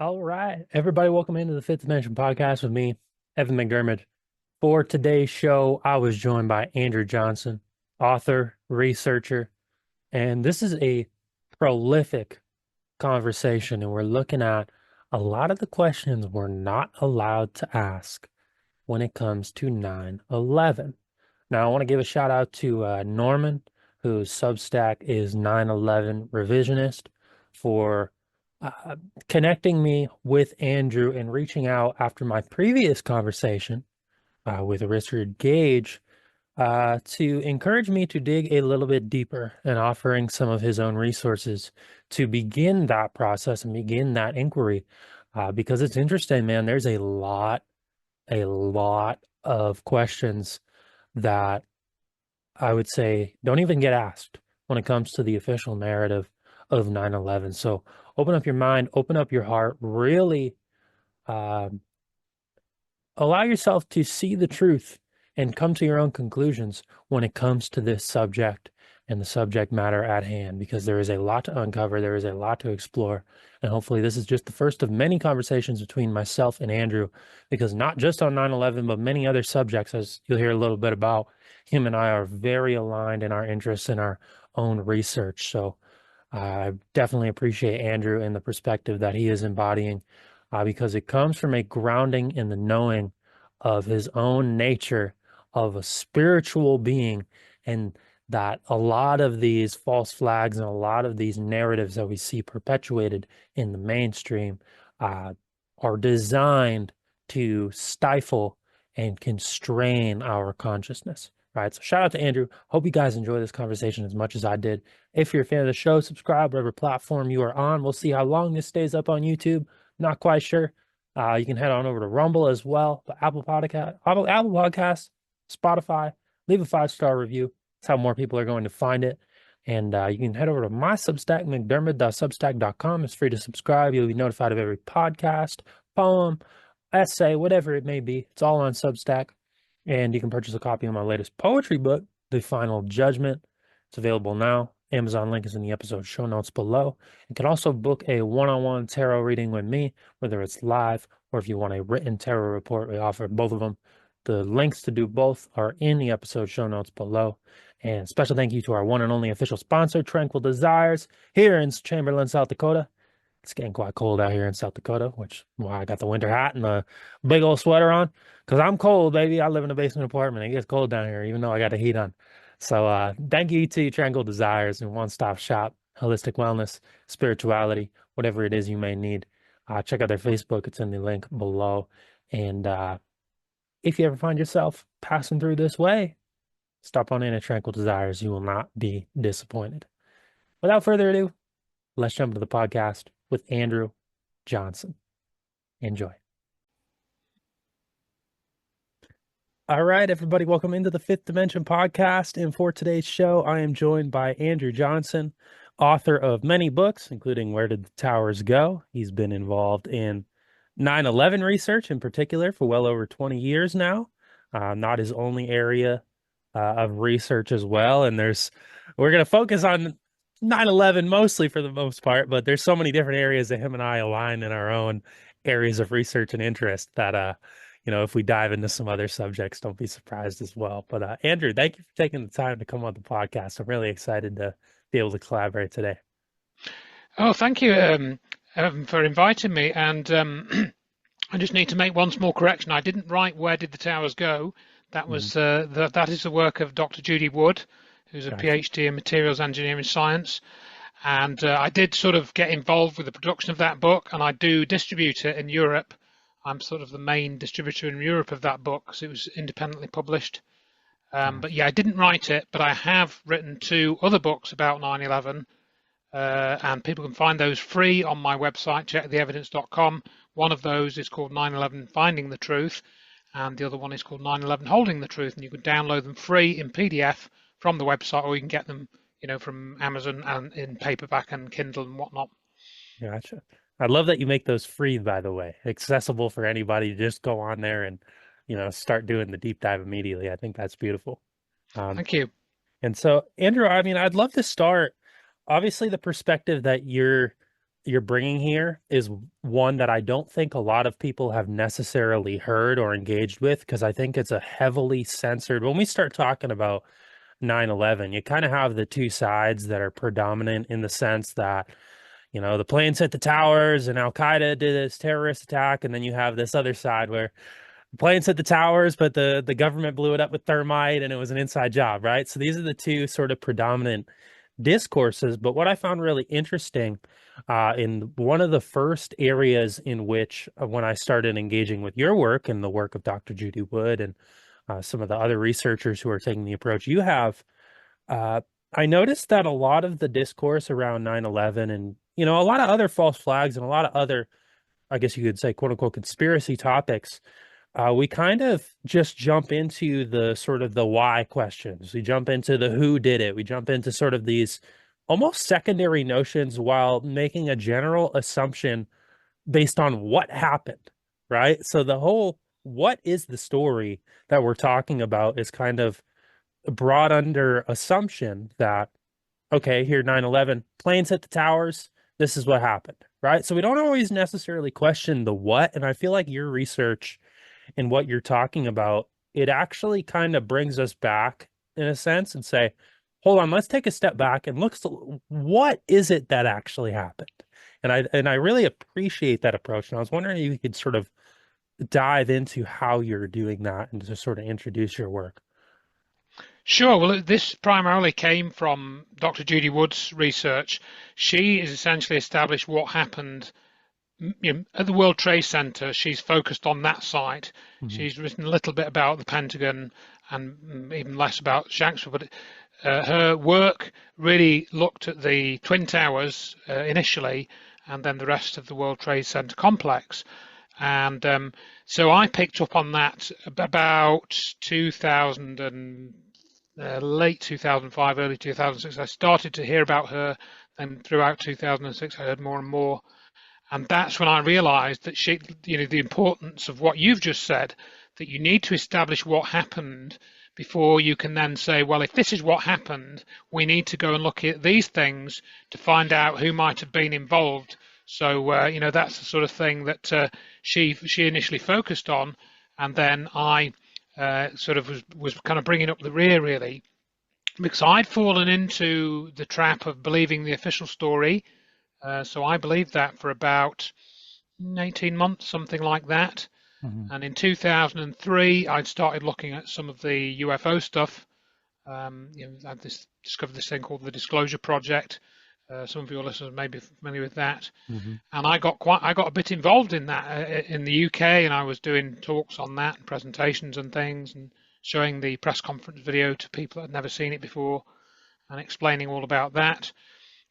All right, everybody, welcome into the Fifth Dimension podcast with me, Evan McDermott. For today's show, I was joined by Andrew Johnson, author, researcher, and this is a prolific conversation, and we're looking at a lot of the questions we're not allowed to ask when it comes to 9/11. Now, I want to give a shout out to Norman, whose Substack is 9/11 Revisionist, for uh, connecting me with Andrew and reaching out after my previous conversation with Richard Gage to encourage me to dig a little bit deeper and offering some of his own resources to begin that process and begin that inquiry. Because it's interesting, man. There's a lot of questions that I would say don't even get asked when it comes to the official narrative of 9/11. So open up your mind, open up your heart, really um, allow yourself to see the truth and come to your own conclusions when it comes to this subject and the subject matter at hand, because there is a lot to uncover, there is a lot to explore. And hopefully, this is just the first of many conversations between myself and Andrew, because not just on 9/11, but many other subjects, as you'll hear a little bit about, him and I are very aligned in our interests in our own research. So I definitely appreciate Andrew and the perspective that he is embodying, because it comes from a grounding in the knowing of his own nature of a spiritual being, and that a lot of these false flags and a lot of these narratives that we see perpetuated in the mainstream uh, are designed to stifle and constrain our consciousness. Right. So shout out to Andrew. Hope you guys enjoy this conversation as much as I did. If you're a fan of the show, subscribe whatever platform you are on. We'll see how long this stays up on YouTube. Not quite sure. You can head on over to Rumble as well, but Apple Podcasts, Spotify. Leave a 5-star review. That's how more people are going to find it. And you can head over to my Substack, mcdermott.substack.com. It's free to subscribe. You'll be notified of every podcast, poem, essay, whatever it may be. It's all on Substack. And you can purchase a copy of my latest poetry book, The Final Judgment. It's available now. Amazon link is in the episode show notes below. You can also book a one-on-one tarot reading with me, whether it's live or if you want a written tarot report. We offer both of them. The links to do both are in the episode show notes below. And special thank you to our one and only official sponsor, Tranquil Desires, here in Chamberlain, South Dakota. It's getting quite cold out here in South Dakota, which why I got the winter hat and a big old sweater on. Because I'm cold, baby. I live in a basement apartment. It gets cold down here, even though I got the heat on. So thank you to Tranquil Desires and one-stop shop, holistic wellness, spirituality, whatever it is you may need. Check out their Facebook. It's in the link below. And if you ever find yourself passing through this way, stop on in at Tranquil Desires. You will not be disappointed. Without further ado, let's jump into the podcast with Andrew Johnson. Enjoy. All right, everybody, welcome into the Fifth Dimension podcast. And for today's show, I am joined by Andrew Johnson, author of many books, including Where Did the Towers Go? He's been involved in 9/11 research in particular for well over 20 years now. Not his only area of research as well. And we're going to focus on 9/11 mostly for the most part, but there's so many different areas that him and I align in our own areas of research and interest that if we dive into some other subjects, don't be surprised as well. But Andrew, thank you for taking the time to come on the podcast. I'm really excited to be able to collaborate today. Oh, thank you for inviting me. And I just need to make one small correction. I didn't write Where Did the Towers Go? That was that is the work of Dr. Judy Wood, who's a PhD in materials engineering science. And I did sort of get involved with the production of that book, and I do distribute it in Europe. I'm sort of the main distributor in Europe of that book because it was independently published. But yeah, I didn't write it, but I have written 2 other books about 9/11, and people can find those free on my website, checktheevidence.com. One of those is called 9/11 Finding the Truth, and the other one is called 9/11 Holding the Truth, and you can download them free in PDF from the website, or you can get them, from Amazon and in paperback and Kindle and whatnot. Gotcha. I love that you make those free, by the way, accessible for anybody to just go on there and, start doing the deep dive immediately. I think that's beautiful. Thank you. And so, Andrew, I mean, I'd love to start, obviously, the perspective that you're you're bringing here is one that I don't think a lot of people have necessarily heard or engaged with, because I think it's a heavily censored. When we start talking about 9/11, you kind of have the two sides that are predominant in the sense that, the planes hit the towers and Al Qaeda did this terrorist attack. And then you have this other side where the planes hit the towers, but the government blew it up with thermite and it was an inside job, right? So these are the two sort of predominant discourses. But what I found really interesting in one of the first areas in which, when I started engaging with your work and the work of Dr. Judy Wood and some of the other researchers who are taking the approach you have, uh, I noticed that a lot of the discourse around 9/11 and, a lot of other false flags and a lot of other, I guess you could say, quote unquote, conspiracy topics, we kind of just jump into the sort of the why questions. We jump into the who did it. We jump into sort of these almost secondary notions while making a general assumption based on what happened, right? So the whole what is the story that we're talking about is kind of brought under assumption that, okay, here 9/11, planes hit the towers, this is what happened, right? So we don't always necessarily question the what. And I feel like your research and what you're talking about, it actually kind of brings us back in a sense and say, hold on, let's take a step back and look, what is it that actually happened? And I really appreciate that approach. And I was wondering if you could sort of dive into how you're doing that and just sort of introduce your work. Sure. Well, this primarily came from Dr. Judy Wood's research. She has essentially established what happened at the World Trade Center. She's focused on that site. Mm-hmm. She's written a little bit about the Pentagon and even less about Shanksville, but her work really looked at the Twin Towers initially, and then the rest of the World Trade Center complex. And so I picked up on that about 2000 and late 2005, early 2006. I started to hear about her, and throughout 2006, I heard more and more. And that's when I realized that the importance of what you've just said, that you need to establish what happened before you can then say, well, if this is what happened, we need to go and look at these things to find out who might have been involved. So, that's the sort of thing that she initially focused on. And then I sort of was kind of bringing up the rear, really, because I'd fallen into the trap of believing the official story. So I believed that for about 18 months, something like that. Mm-hmm. And in 2003, I'd started looking at some of the UFO stuff. I'd discovered this thing called the Disclosure Project. Some of your listeners may be familiar with that. Mm-hmm. And I got a bit involved in that in the UK, and I was doing talks on that, and presentations and things, and showing the press conference video to people that had never seen it before, and explaining all about that.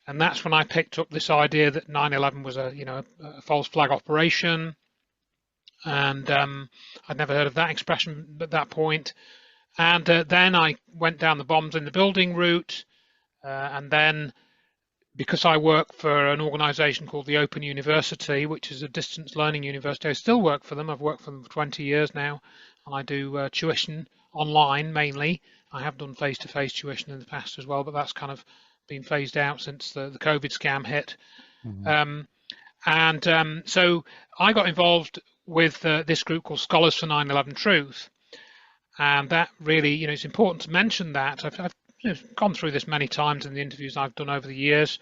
And that's when I picked up this idea that 9/11 was a false flag operation, and I'd never heard of that expression at that point. And then I went down the bombs in the building route, and then because I work for an organization called the Open University, which is a distance learning university, I still work for them. I've worked for them for 20 years now, and I do tuition online mainly. I have done face-to-face tuition in the past as well, but that's kind of been phased out since the COVID scam hit. Mm-hmm. So I got involved with this group called Scholars for 9/11 Truth. And that really, it's important to mention that. I've gone through this many times in the interviews I've done over the years.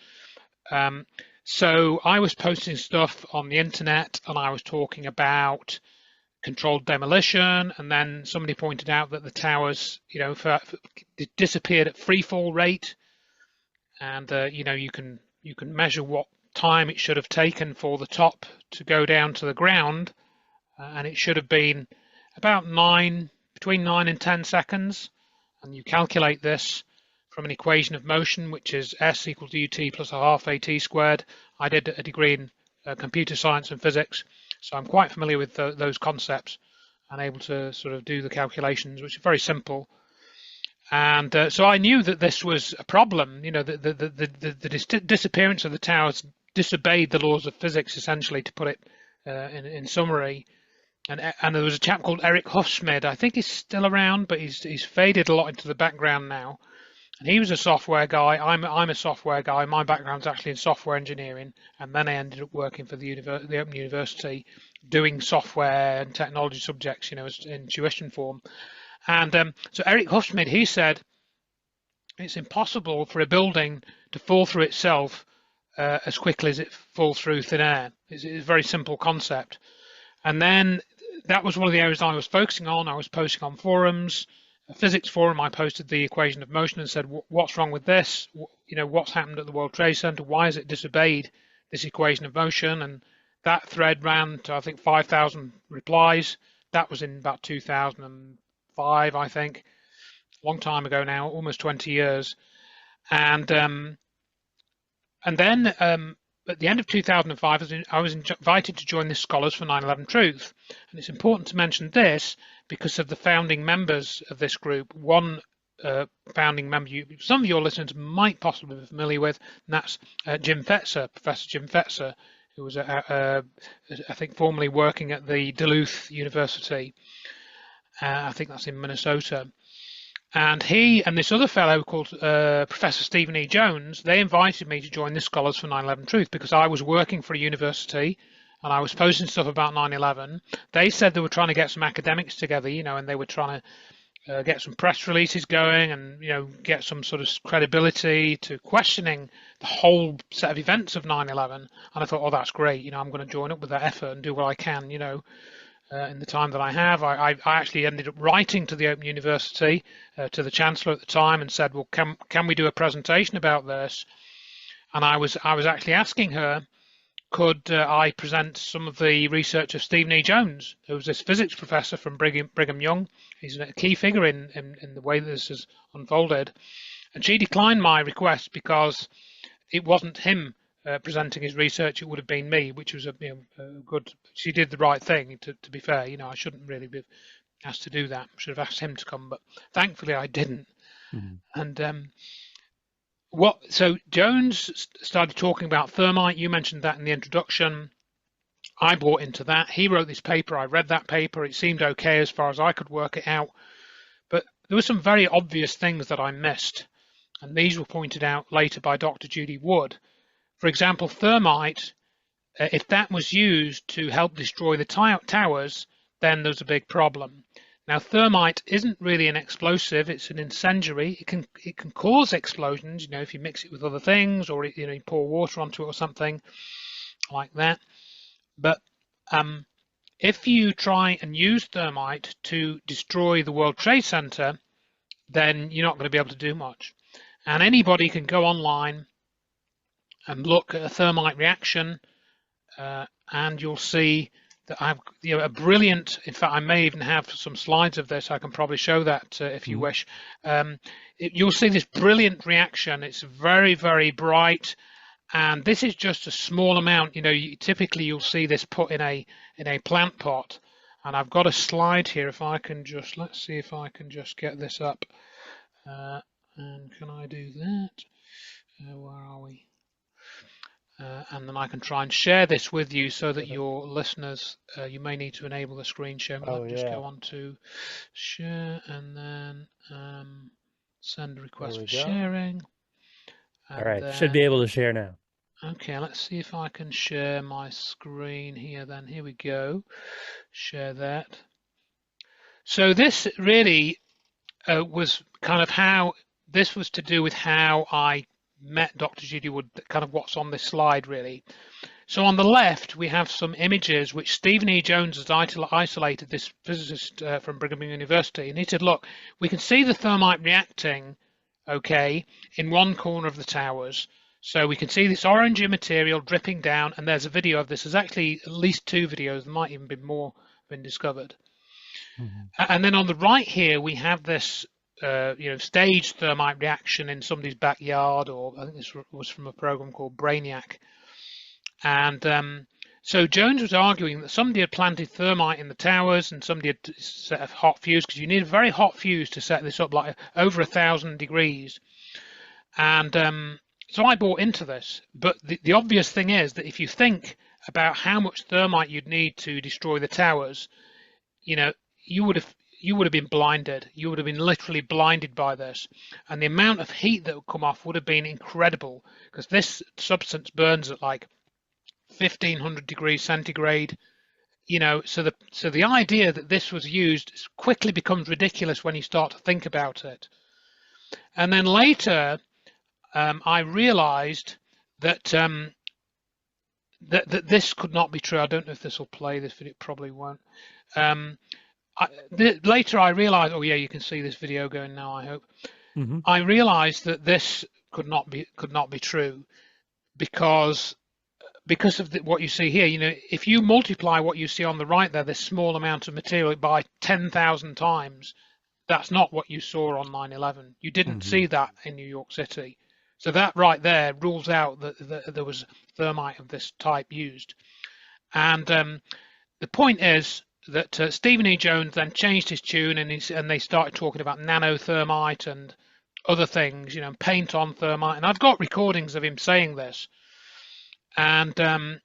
So I was posting stuff on the internet, and I was talking about controlled demolition, and then somebody pointed out that the towers, disappeared at free fall rate, and you can measure what time it should have taken for the top to go down to the ground, and it should have been about between 9 and 10 seconds, and you calculate this from an equation of motion, which is S equals ut plus a half at squared. I did a degree in computer science and physics, so I'm quite familiar with those concepts and able to sort of do the calculations, which are very simple. And so I knew that this was a problem. The disappearance of the towers disobeyed the laws of physics, essentially, to put it in summary. And there was a chap called Eric Hufschmid. I think he's still around, but he's faded a lot into the background now. And he was a software guy. I'm a software guy. My background's actually in software engineering, and then I ended up working for the Open University, doing software and technology subjects, in tuition form. And so Eric Hufschmid, he said it's impossible for a building to fall through itself as quickly as it falls through thin air. It's a very simple concept. And then that was one of the areas I was focusing on. I was posting on forums, a physics forum. I posted the equation of motion and said, what's wrong with this? What's happened at the World Trade Center? Why has it disobeyed this equation of motion? And that thread ran to, I think, 5,000 replies. That was in about 2005, I think, a long time ago now, almost 20 years. And then at the end of 2005, I was invited to join the Scholars for 9/11 Truth. And it's important to mention this because of the founding members of this group. One founding member some of your listeners might possibly be familiar with, and that's Jim Fetzer, Professor Jim Fetzer, who was, I think, formerly working at the Duluth University. I think that's in Minnesota. And he and this other fellow called Professor Stephen E. Jones, they invited me to join the Scholars for 9/11 Truth because I was working for a university and I was posting stuff about 9/11. They said they were trying to get some academics together, and they were trying to get some press releases going and, get some sort of credibility to questioning the whole set of events of 9/11. And I thought, oh, that's great. I'm going to join up with that effort and do what I can, in the time that I have. I actually ended up writing to the Open University, to the Chancellor at the time, and said, well, can we do a presentation about this? And I was actually asking her, could I present some of the research of Stephen E. Jones, who was this physics professor from Brigham Young. He's a key figure in the way this has unfolded. And she declined my request because it wasn't him presenting his research, it would have been me, which was a good. She did the right thing. To be fair, I shouldn't really be asked to do that. I should have asked him to come, but thankfully I didn't. Mm-hmm. And so Jones started talking about thermite. You mentioned that in the introduction. I bought into that. He wrote this paper. I read that paper. It seemed okay as far as I could work it out, but there were some very obvious things that I missed, and these were pointed out later by Dr. Judy Wood. For example, thermite, if that was used to help destroy the towers, then there's a big problem. Now, thermite isn't really an explosive; it's an incendiary. It can cause explosions, if you mix it with other things, or you pour water onto it or something like that. But if you try and use thermite to destroy the World Trade Center, then you're not going to be able to do much. And anybody can go online and look at a thermite reaction, and you'll see that I have a brilliant, in fact I may even have some slides of this, I can probably show that if you wish. You'll see this brilliant reaction. It's very, very bright, and this is just a small amount. Typically you'll see this put in a plant pot, and I've got a slide here. If I can just, let's see if I can just get this up, and can I do that? Where are we? And then I can try and share this with you so that your listeners, you may need to enable the screen share. Just go on to share and then send a request for sharing. All right, should be able to share now. Okay, let's see if I can share my screen here then. Here we go. Share that. So this really was kind of how, this was to do with how I met Dr. Judy Wood, kind of what's on this slide really. So on the left we have some images which Stephen E. Jones has isolated, this physicist from Brigham Young University, and he said, look, we can see the thermite reacting okay in one corner of the towers, so we can see this orangey material dripping down, and there's a video of this. There's actually at least 2 videos, there might even be more been discovered. And then on the right here we have this staged thermite reaction in somebody's backyard, or I think this was from a program called Brainiac. And so Jones was arguing that somebody had planted thermite in the towers and somebody had set a hot fuse, because you need a very hot fuse to set this up, like over 1,000 degrees. And so I bought into this. But the obvious thing is that if you think about how much thermite you'd need to destroy the towers, you would have, you would have been blinded. You would have been literally blinded by this. And the amount of heat that would come off would have been incredible, because this substance burns at like 1500 degrees centigrade. So the idea that this was used quickly becomes ridiculous when you start to think about it. And then later, I realized that that this could not be true. I don't know if this will play this video. It probably won't. Later I realized, oh yeah, you can see this video going now, I hope. I realized that this could not be true because of what you see here. If you multiply what you see on the right there, this small amount of material, by 10,000 times, that's not what you saw on 9/11. You didn't see that in New York City. So that right there rules out that there was thermite of this type used. And the point is that Stephen E. Jones then changed his tune, and they started talking about nanothermite and other things, paint on thermite. And I've got recordings of him saying this. And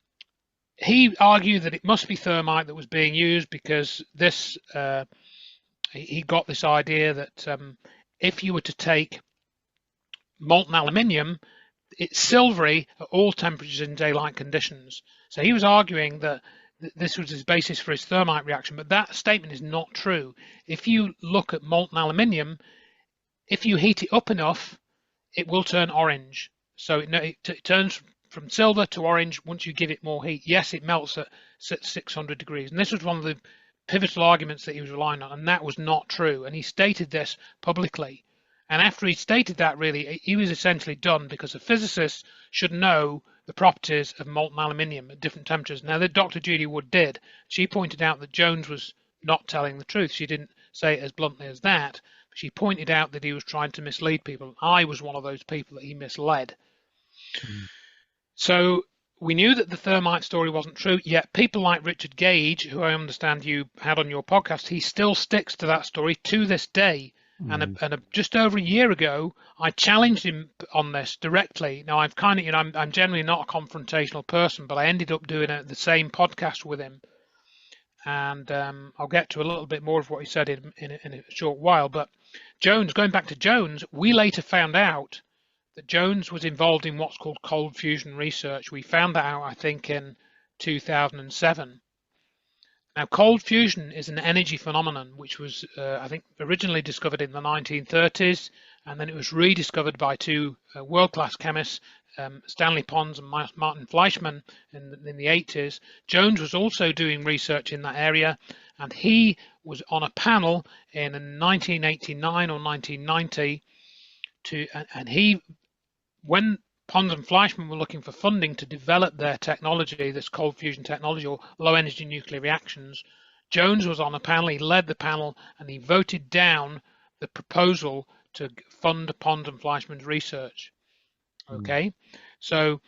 he argued that it must be thermite that was being used, because this he got this idea that if you were to take molten aluminium, it's silvery at all temperatures in daylight conditions. So he was arguing that this was his basis for his thermite reaction, but that statement is not true. If you look at molten aluminium, if you heat it up enough, it will turn orange. So it turns from silver to orange once you give it more heat. Yes, it melts at 600 degrees. And this was one of the pivotal arguments that he was relying on, and that was not true. And he stated this publicly. And after he stated that, really, he was essentially done, because a physicist should know the properties of molten aluminium at different temperatures. Now, that Dr. Judy Wood did. She pointed out that Jones was not telling the truth. She didn't say it as bluntly as that, but she pointed out that he was trying to mislead people. I was one of those people that he misled. So we knew that the thermite story wasn't true, yet people like Richard Gage, who I understand you had on your podcast, he still sticks to that story to this day. And just over a year ago, I challenged him on this directly. Now, I've kind of, I'm generally not a confrontational person, but I ended up doing the same podcast with him. And I'll get to a little bit more of what he said in a short while. But Jones, going back to Jones, we later found out that Jones was involved in what's called cold fusion research. We found that out, I think, in 2007. Now, cold fusion is an energy phenomenon which was, I think, originally discovered in the 1930s, and then it was rediscovered by two world-class chemists, Stanley Pons and Martin Fleischmann, in the 80s. Jones was also doing research in that area, and he was on a panel in 1989 or 1990, when Pons and Fleischmann were looking for funding to develop their technology, this cold fusion technology or low energy nuclear reactions, Jones was on a panel. He led the panel, and he voted down the proposal to fund Pons and Fleischmann's research. Okay, so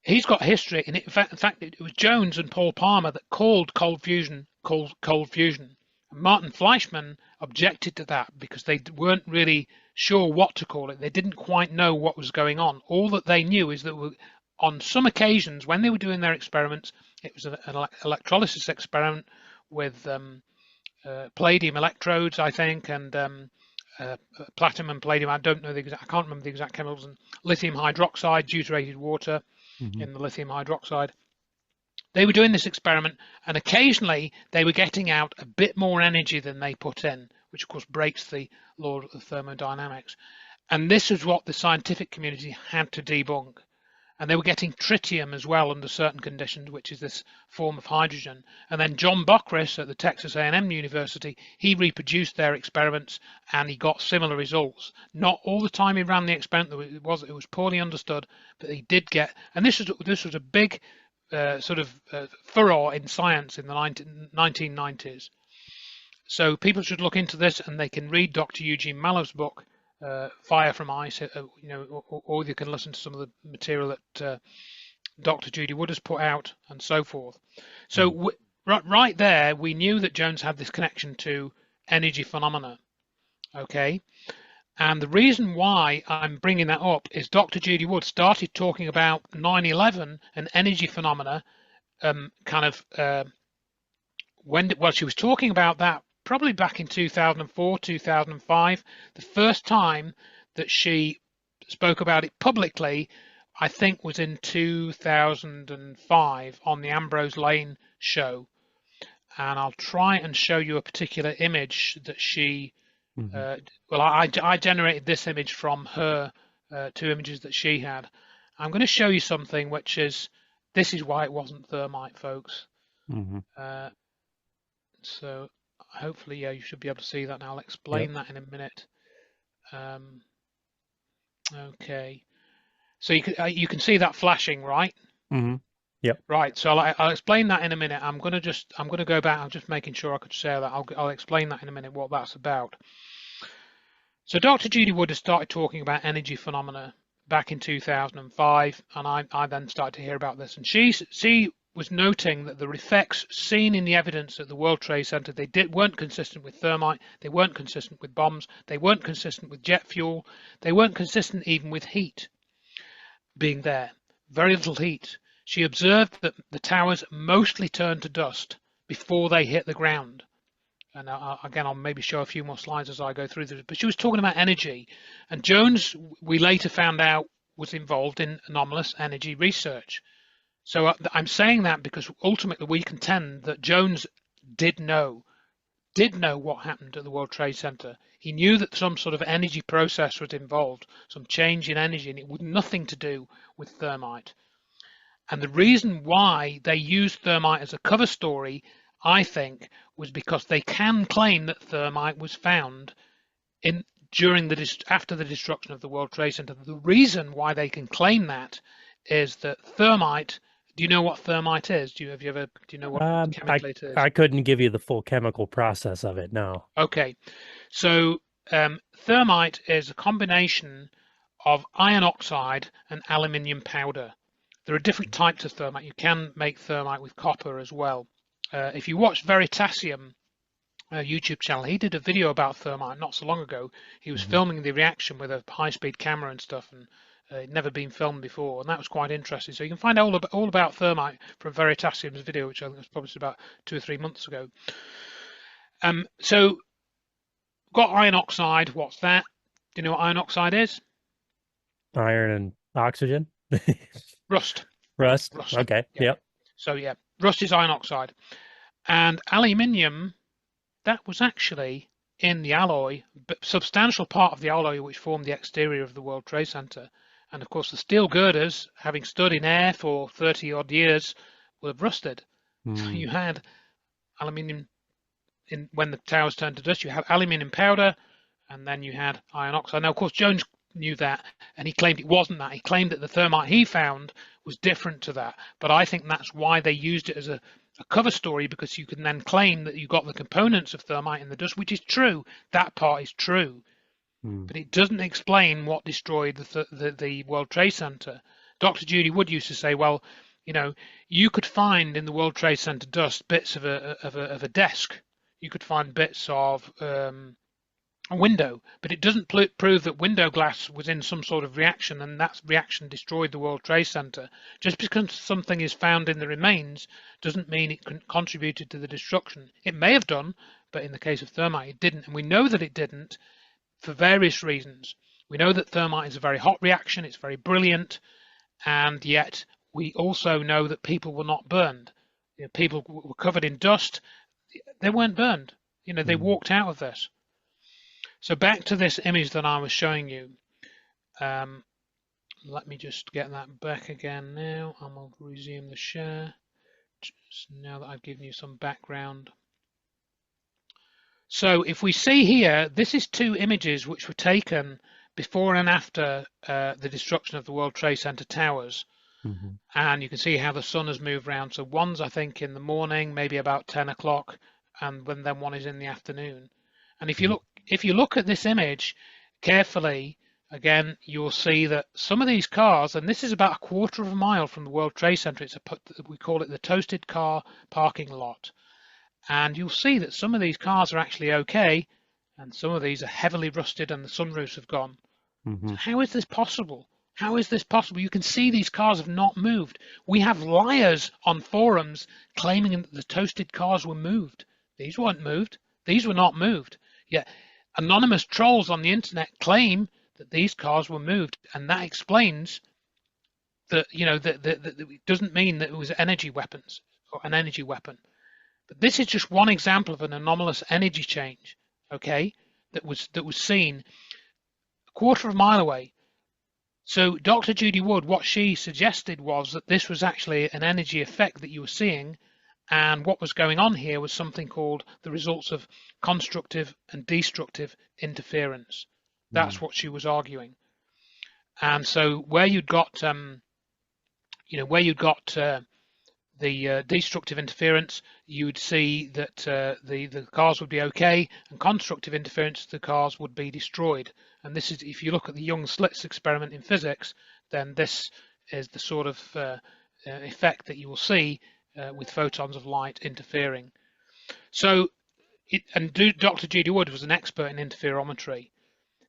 he's got history, and in fact, it was Jones and Paul Palmer that called cold fusion cold fusion. And Martin Fleischmann objected to that because they weren't really sure what to call it. They didn't quite know what was going on. All that they knew is that on some occasions, when they were doing their experiments, it was an electrolysis experiment with palladium electrodes, I think, and platinum and palladium. I don't know I can't remember the exact chemicals, and lithium hydroxide, deuterated water in the lithium hydroxide. They were doing this experiment, and occasionally they were getting out a bit more energy than they put in, which of course breaks the law of thermodynamics. And this is what the scientific community had to debunk. And they were getting tritium as well under certain conditions, which is this form of hydrogen. And then John Bockris at the Texas A&M University, he reproduced their experiments, and he got similar results. Not all the time he ran the experiment, it was poorly understood, but he did get, and this was a big furore in science in the 1990s. So people should look into this, and they can read Dr. Eugene Mallow's book, Fire from Ice, or you can listen to some of the material that Dr. Judy Wood has put out, and so forth. So right there, we knew that Jones had this connection to energy phenomena. Okay, and the reason why I'm bringing that up is Dr. Judy Wood started talking about 9/11 and energy phenomena, when she was talking about that probably back in 2004, 2005. The first time that she spoke about it publicly, I think, was in 2005 on the Ambrose Lane show. And I'll try and show you a particular image that she, Hmm. well, I generated this image from her two images that she had. I'm going to show you something which is, this is why it wasn't thermite, folks. Hmm. Uh, so hopefully, yeah, you should be able to see that now. I'll Yep. explain that in a minute. Um, okay, so you can see that flashing, right? Hmm. Yep. Right. So I'll explain that in a minute. I'm gonna go back. I'm just making sure I could share that. I'll explain that in a minute what that's about. So Dr. Judy Wood has started talking about energy phenomena back in 2005, and I then started to hear about this. And she was noting that the effects seen in the evidence at the World Trade Center, weren't consistent with thermite, they weren't consistent with bombs, they weren't consistent with jet fuel, they weren't consistent even with heat being there. Very little heat. She observed that the towers mostly turned to dust before they hit the ground. And again, I'll maybe show a few more slides as I go through this. But she was talking about energy. And Jones, we later found out, was involved in anomalous energy research. So I'm saying that because ultimately we contend that Jones did know what happened at the World Trade Center. He knew that some sort of energy process was involved, some change in energy, and it had nothing to do with thermite. And the reason why they used thermite as a cover story, I think, was because they can claim that thermite was found after the destruction of the World Trade Center. The reason why they can claim that is that thermite. Do you know what thermite is? Do you know what I chemically it is? I couldn't give you the full chemical process of it. No. Okay, so thermite is a combination of iron oxide and aluminium powder. There are different types of thermite. You can make thermite with copper as well. If you watch Veritasium YouTube channel, he did a video about thermite not so long ago. He was Hmm. filming the reaction with a high-speed camera and stuff, and it'd never been filmed before, and that was quite interesting. So you can find out all about thermite from Veritasium's video, which I think was published about 2 or 3 months ago. So got iron oxide. What's that? Do you know what iron oxide is? Iron and oxygen. Rust. Rust. Rust. Okay. Yeah, yeah. Yep. So yeah, rust is iron oxide. And aluminium, that was actually in the alloy, but substantial part of the alloy which formed the exterior of the World Trade Center. And of course, the steel girders, having stood in air for 30 odd years, will have rusted. So Mm. you had aluminium when the towers turned to dust, you had aluminium powder, and then you had iron oxide. Now, of course, Jones knew that, and he claimed it wasn't that. He claimed that the thermite he found was different to that. But I think that's why they used it as a cover story, because you can then claim that you got the components of thermite in the dust, which is true. That part is true, Mm. but it doesn't explain what destroyed the World Trade Center. Dr. Judy Wood used to say, well, you could find in the World Trade Center dust bits of a desk. You could find bits of a window, but it doesn't prove that window glass was in some sort of reaction and that reaction destroyed the World Trade Center. Just because something is found in the remains doesn't mean it contributed to the destruction. It may have done, but in the case of thermite, it didn't. And we know that it didn't for various reasons. We know that thermite is a very hot reaction, it's very brilliant, and yet we also know that people were not burned. People were covered in dust, they weren't burned. They Mm. walked out of this. So back to this image that I was showing you. Um, Let me just get that back again now. I'm going to resume the share. Just now that I've given you some background. So if we see here, this is two images which were taken before and after the destruction of the World Trade Center towers. Hmm. And you can see how the sun has moved around. So one's, I think, in the morning, maybe about 10 o'clock, and then one is in the afternoon. And if you look at this image carefully, again, you'll see that some of these cars, and this is about a quarter of a mile from the World Trade Center, we call it the toasted car parking lot. And you'll see that some of these cars are actually okay, and some of these are heavily rusted and the sunroofs have gone. Hmm. So how is this possible? How is this possible? You can see these cars have not moved. We have liars on forums claiming that the toasted cars were moved. These weren't moved. These were not moved. Yet anonymous trolls on the internet claim that these cars were moved, and that explains that, that it doesn't mean that it was energy weapons or an energy weapon. But this is just one example of an anomalous energy change, okay, that was seen a quarter of a mile away. So Dr. Judy Wood, what she suggested was that this was actually an energy effect that you were seeing, and what was going on here was something called the results of constructive and destructive interference. That's what she was arguing. And so where you'd got, the destructive interference, you would see that the cars would be okay, and constructive interference, the cars would be destroyed. And this is, if you look at the Young slits experiment in physics, then this is the sort of effect that you will see with photons of light interfering. So, Dr. Judy Wood was an expert in interferometry.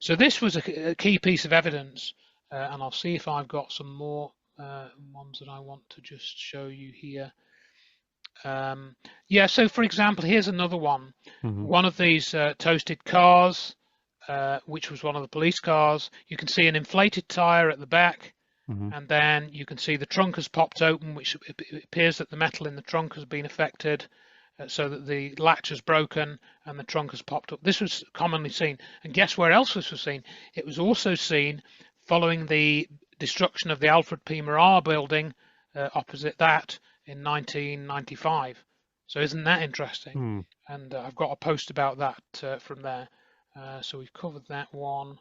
So this was a key piece of evidence, and I'll see if I've got some more ones that I want to just show you here. Yeah, so for example, here's another one. One of these toasted cars, which was one of the police cars. You can see an inflated tire at the back, and then you can see the trunk has popped open, which it appears that the metal in the trunk has been affected, so that the latch has broken and the trunk has popped up. This was commonly seen. And guess where else this was seen? It was also seen following the destruction of the Alfred P. Murrah building opposite that in 1995. So isn't that interesting? And I've got a post about that from there. So we've covered that one.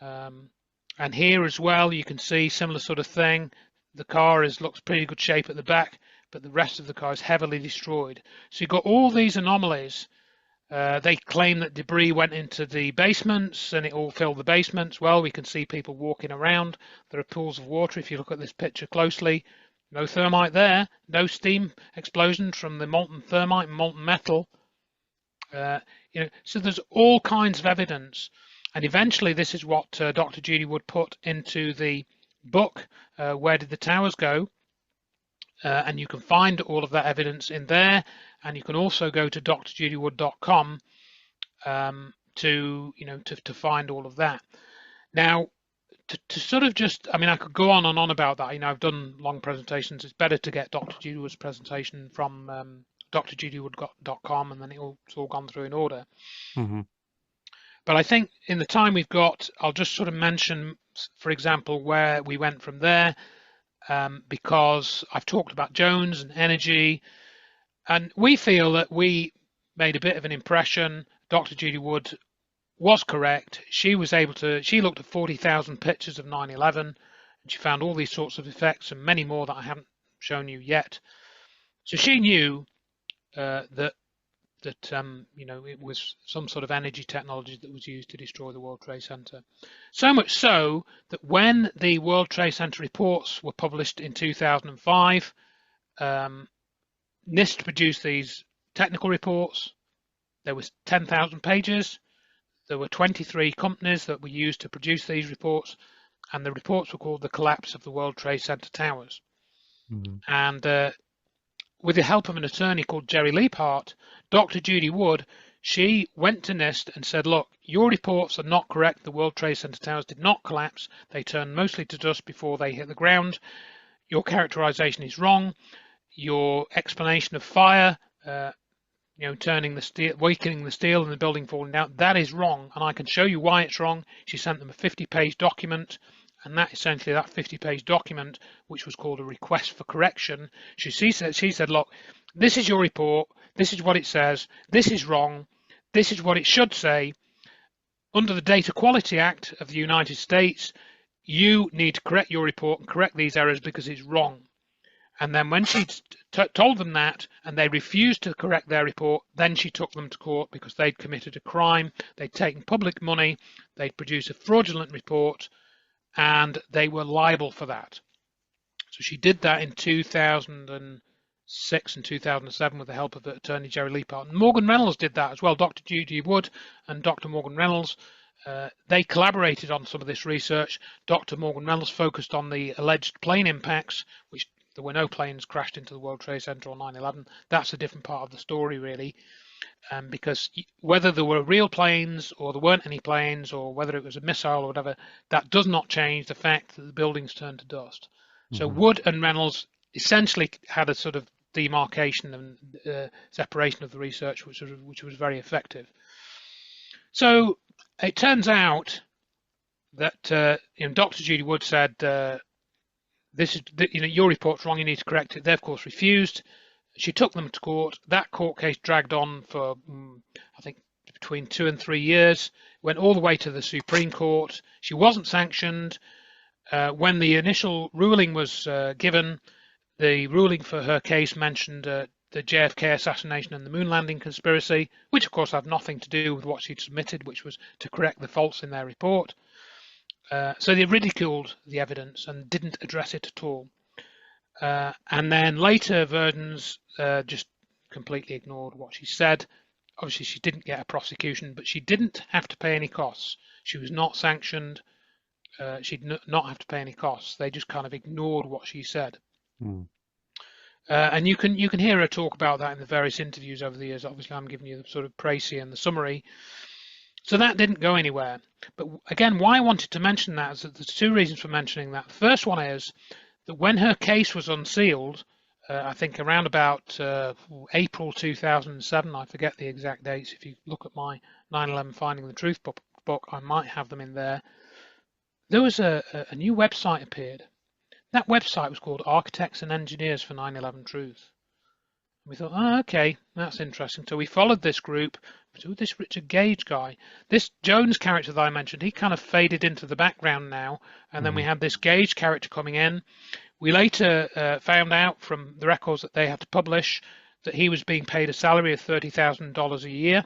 And here as well, you can see similar sort of thing. The car looks pretty good shape at the back, but the rest of the car is heavily destroyed. So you've got all these anomalies. They claim that debris went into the basements and it all filled the basements. Well, we can see people walking around. There are pools of water. If you look at this picture closely, no thermite there, no steam explosions from the molten thermite and molten metal. So there's all kinds of evidence. And eventually this is what Dr. Judy Wood put into the book, Where Did the Towers Go? And you can find all of that evidence in there, and you can also go to drjudywood.com to find all of that. Now, to sort of just, I mean, I could go on and on about that. I've done long presentations. It's better to get Dr. Judy Wood's presentation from drjudywood.com, and then it's all gone through in order. But I think in the time we've got, I'll just sort of mention, for example, where we went from there. Because I've talked about Jones and energy, and we feel that we made a bit of an impression. Dr. Judy Wood was correct. She looked at 40,000 pictures of 9/11, and she found all these sorts of effects and many more that I haven't shown you yet. So she knew that it was some sort of energy technology that was used to destroy the World Trade Center. So much so that when the World Trade Center reports were published in 2005, NIST produced these technical reports. There was 10,000 pages. There were 23 companies that were used to produce these reports, and the reports were called The Collapse of the World Trade Center Towers. And with the help of an attorney called Jerry Leaphart, Dr. Judy Wood, she went to NIST and said, look, your reports are not correct. The World Trade Center towers did not collapse. They turned mostly to dust before they hit the ground. Your characterization is wrong. Your explanation of fire, turning the steel, weakening the steel and the building falling down, that is wrong. And I can show you why it's wrong. She sent them a 50-page document. And that 50-page document, which was called a request for correction, she said, look, this is your report, this is what it says, this is wrong, this is what it should say. Under the Data Quality Act of the United States, you need to correct your report and correct these errors because it's wrong. And then when she told them that and they refused to correct their report, then she took them to court because they'd committed a crime, they'd taken public money, they'd produced a fraudulent report, and they were liable for that. So she did that in 2006 and 2007 with the help of attorney Jerry Leaphart. And Morgan Reynolds did that as well. Dr. Judy Wood and Dr. Morgan Reynolds, they collaborated on some of this research. Dr. Morgan Reynolds focused on the alleged plane impacts, which there were no planes crashed into the World Trade Center on 9/11. That's a different part of the story, really, because whether there were real planes or there weren't any planes, or whether it was a missile or whatever, that does not change the fact that the buildings turned to dust. So Hmm. Wood and Reynolds essentially had a sort of demarcation and separation of the research, which was very effective. So it turns out that Dr. Judy Wood said, "This is your report's wrong. You need to correct it." They of course refused. She took them to court. That court case dragged on for I think between 2 and 3 years. Went all the way to the Supreme Court. She wasn't sanctioned. When the initial ruling was given, the ruling for her case mentioned the JFK assassination and the moon landing conspiracy, which of course had nothing to do with what she'd submitted, which was to correct the faults in their report. So they ridiculed the evidence and didn't address it at all. And then later versions just completely ignored what she said. Obviously, she didn't get a prosecution, but she didn't have to pay any costs. She was not sanctioned. She'd not have to pay any costs. They just kind of ignored what she said. Mm. And you can hear her talk about that in the various interviews over the years. Obviously, I'm giving you the sort of précis and the summary. So that didn't go anywhere. But again, why I wanted to mention that is that there's two reasons for mentioning that. The first one is that when her case was unsealed, I think around about April 2007, I forget the exact dates. If you look at my 9/11 Finding the Truth book, I might have them in there. There was a new website appeared. That website was called Architects and Engineers for 9/11 Truth. We thought, oh, okay, that's interesting. So we followed this group. This Richard Gage guy, this Jones character that I mentioned, he kind of faded into the background now. And then we had this Gage character coming in. We later found out from the records that they had to publish that he was being paid a salary of $30,000 a year.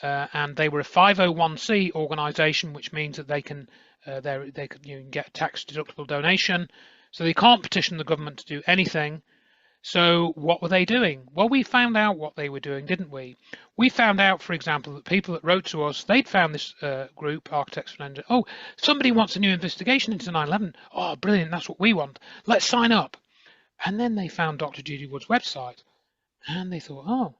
And they were a 501c organization, which means that they can get a tax deductible donation. So they can't petition the government to do anything. So what were they doing? Well, we found out what they were doing, didn't we? We found out, for example, that people that wrote to us, they'd found this group, Architects and Engineers. Oh, somebody wants a new investigation into 9/11. Oh, brilliant, that's what we want. Let's sign up. And then they found Dr. Judy Wood's website. And they thought, oh,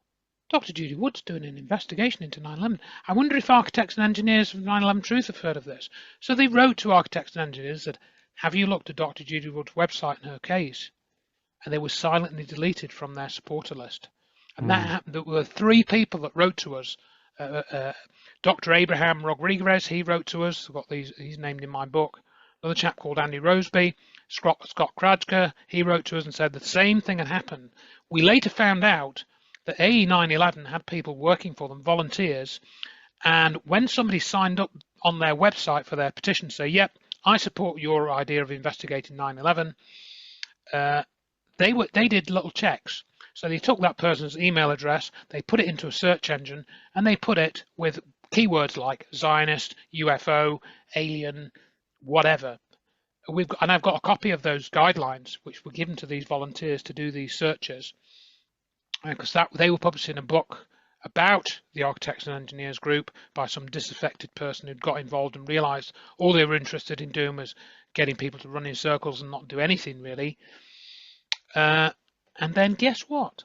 Dr. Judy Wood's doing an investigation into 9/11. I wonder if Architects and Engineers of 9/11 Truth have heard of this. So they wrote to Architects and Engineers and said, have you looked at Dr. Judy Wood's website and her case? And they were silently deleted from their supporter list. And that happened. There were 3 people that wrote to us. Dr. Abraham Rodriguez, he wrote to us. I've got these, he's named in my book. Another chap called Andy Roseby, Scott Krajka, he wrote to us and said the same thing had happened. We later found out that AE 9/11 had people working for them, volunteers, and when somebody signed up on their website for their petition to say, yep, I support your idea of investigating 9/11, they did little checks. So they took that person's email address, they put it into a search engine, and they put it with keywords like Zionist, UFO, alien, whatever. And I've got a copy of those guidelines which were given to these volunteers to do these searches, because they were published in a book about the Architects and Engineers group by some disaffected person who'd got involved and realized all they were interested in doing was getting people to run in circles and not do anything really. And then guess what?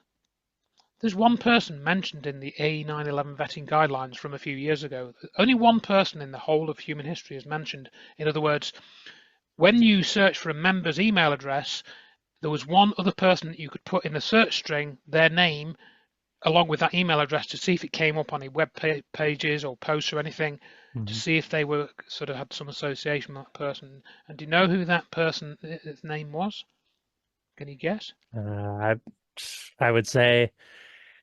There's one person mentioned in the AE 9/11 vetting guidelines from a few years ago. Only one person in the whole of human history is mentioned. In other words, when you search for a member's email address, there was one other person that you could put in the search string, their name, along with that email address to see if it came up on any web pages or posts or anything, to see if they were sort of had some association with that person. And do you know who that person's name was? Can you guess? I would say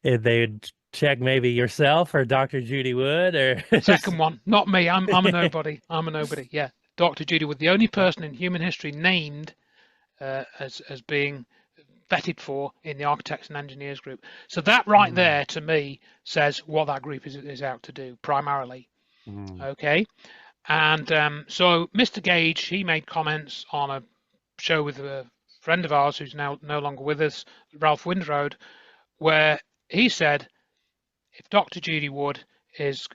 if they'd check maybe yourself or Dr. Judy Wood or Second one, not me. I'm a nobody. I'm a nobody. Yeah, Dr. Judy Wood, the only person in human history named as being vetted for in the Architects and Engineers group. So that right there to me says what that group is out to do primarily. Okay, and so Mr. Gage, he made comments on a show with a friend of ours who's now no longer with us, Ralph Windroad, where he said if Dr. Judy Wood is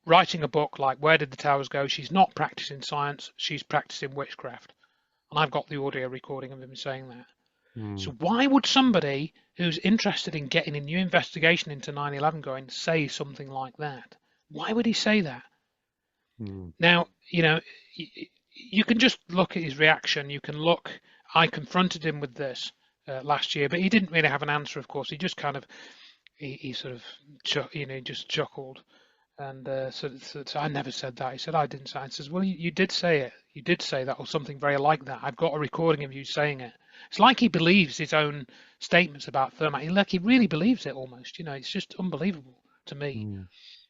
writing a book like Where Did the Towers Go, she's not practicing science, she's practicing witchcraft. And I've got the audio recording of him saying that. Mm, So why would somebody who's interested in getting a new investigation into 9/11 going say something like that? Why would he say that? mm, Now, you can just look at his reaction. You can look. I confronted him with this last year, but he didn't really have an answer. Of course, he just kind of he sort of just chuckled. And so I never said that. He said, I didn't say it. He says, well, you did say it. You did say that or something very like that. I've got a recording of you saying it. It's like he believes his own statements about thermite. Like he really believes it almost. It's just unbelievable to me mm.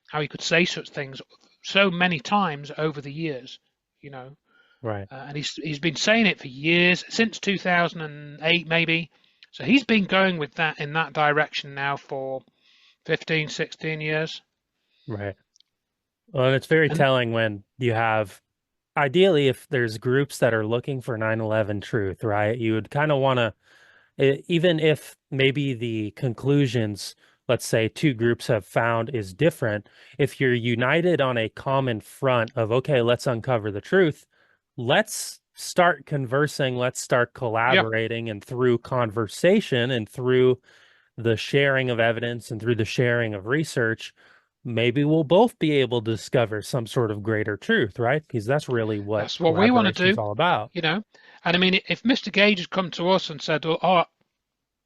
how he could say such things so many times over the years, you know. Right, And he's been saying it for years, since 2008 maybe. So he's been going with that in that direction now for 15, 16 years. right. Well, and it's very And telling when you have, ideally, if there's groups that are looking for 9/11 truth, right? You would kind of want to, even if maybe the conclusions, let's say two groups have found is different, if you're united on a common front of, okay, let's uncover the truth, let's start conversing, let's start yeah, collaborating, and through conversation and through the sharing of evidence and through the sharing of research, maybe we'll both be able to discover some sort of greater truth, right? Because that's really what that's what we want to collaboration is do, all about. you know. And I mean, if Mr. Gage had come to us and said, "Oh,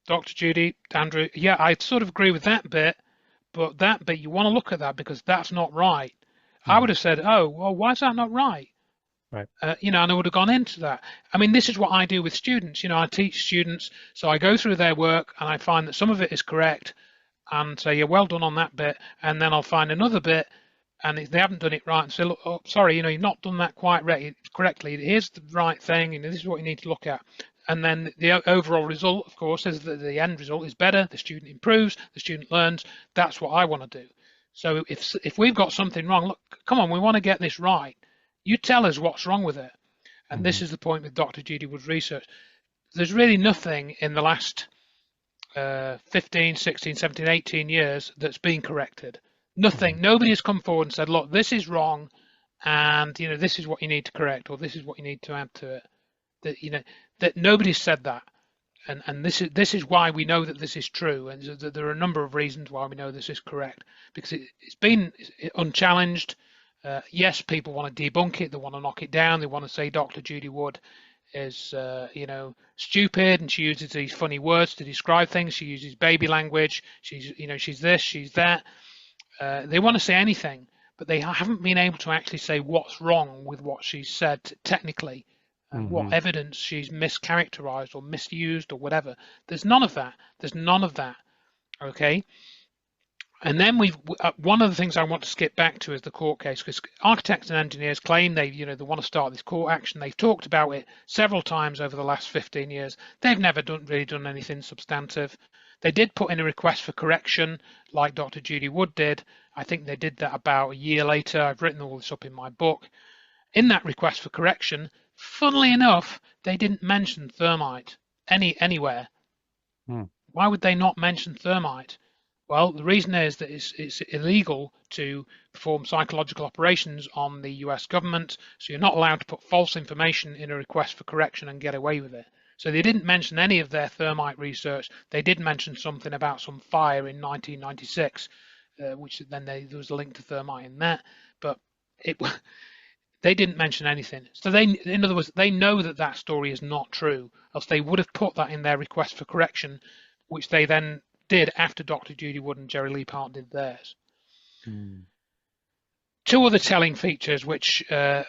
Dr. Judy, Andrew, yeah, I sort of agree with that bit, but that bit you want to look at that because that's not right," I would Mm, have said, "Oh, well, why is that not right?" right. And I would have gone into that. I mean, this is what I do with students. I teach students, so I go through their work and I find that some of it is correct, and say, "You're well done on that bit," and then I'll find another bit and if they haven't done it right and say, look, oh, sorry, you've not done that quite right, correctly. Here's the right thing, this is what you need to look at. And then the overall result, of course, is that the end result is better. The student improves, the student learns. That's what I want to do. So if we've got something wrong, look, come on, we want to get this right. You tell us what's wrong with it. And Hmm. this is the point with Dr. Judy Wood's research. There's really nothing in the last 15, 16, 17, 18 years that's been corrected. Hmm. Nothing. Nobody has come forward and said, look, this is wrong, and this is what you need to correct, or this is what you need to add to it. That nobody's said that, and this is why we know that this is true, and there are a number of reasons why we know this is correct because it's been unchallenged. Yes, people want to debunk it, they want to knock it down, they want to say Dr. Judy Wood is stupid and she uses these funny words to describe things. She uses baby language. She's this, she's that. They want to say anything, but they haven't been able to actually say what's wrong with what she's said technically, Hmm. what evidence she's mischaracterized or misused or whatever. There's none of that. There's none of that. Okay. And then one of the things I want to skip back to is the court case, because architects and engineers claim they want to start this court action. They've talked about it several times over the last 15 years. They've never really done anything substantive. They did put in a request for correction, like Dr. Judy Wood did. I think they did that about a year later. I've written all this up in my book. In that request for correction, funnily enough, they didn't mention thermite anywhere. Hmm. Why would they not mention thermite? Well, the reason is that it's illegal to perform psychological operations on the US government, so you're not allowed to put false information in a request for correction and get away with it. So they didn't mention any of their thermite research. They did mention something about some fire in 1996, which then there was a link to thermite in that, but it they didn't mention anything. So in other words, they know that that story is not true, else they would have put that in their request for correction, which they then did after Dr. Judy Wood and Jerry Lee Park did theirs. Hmm. Two other telling features which are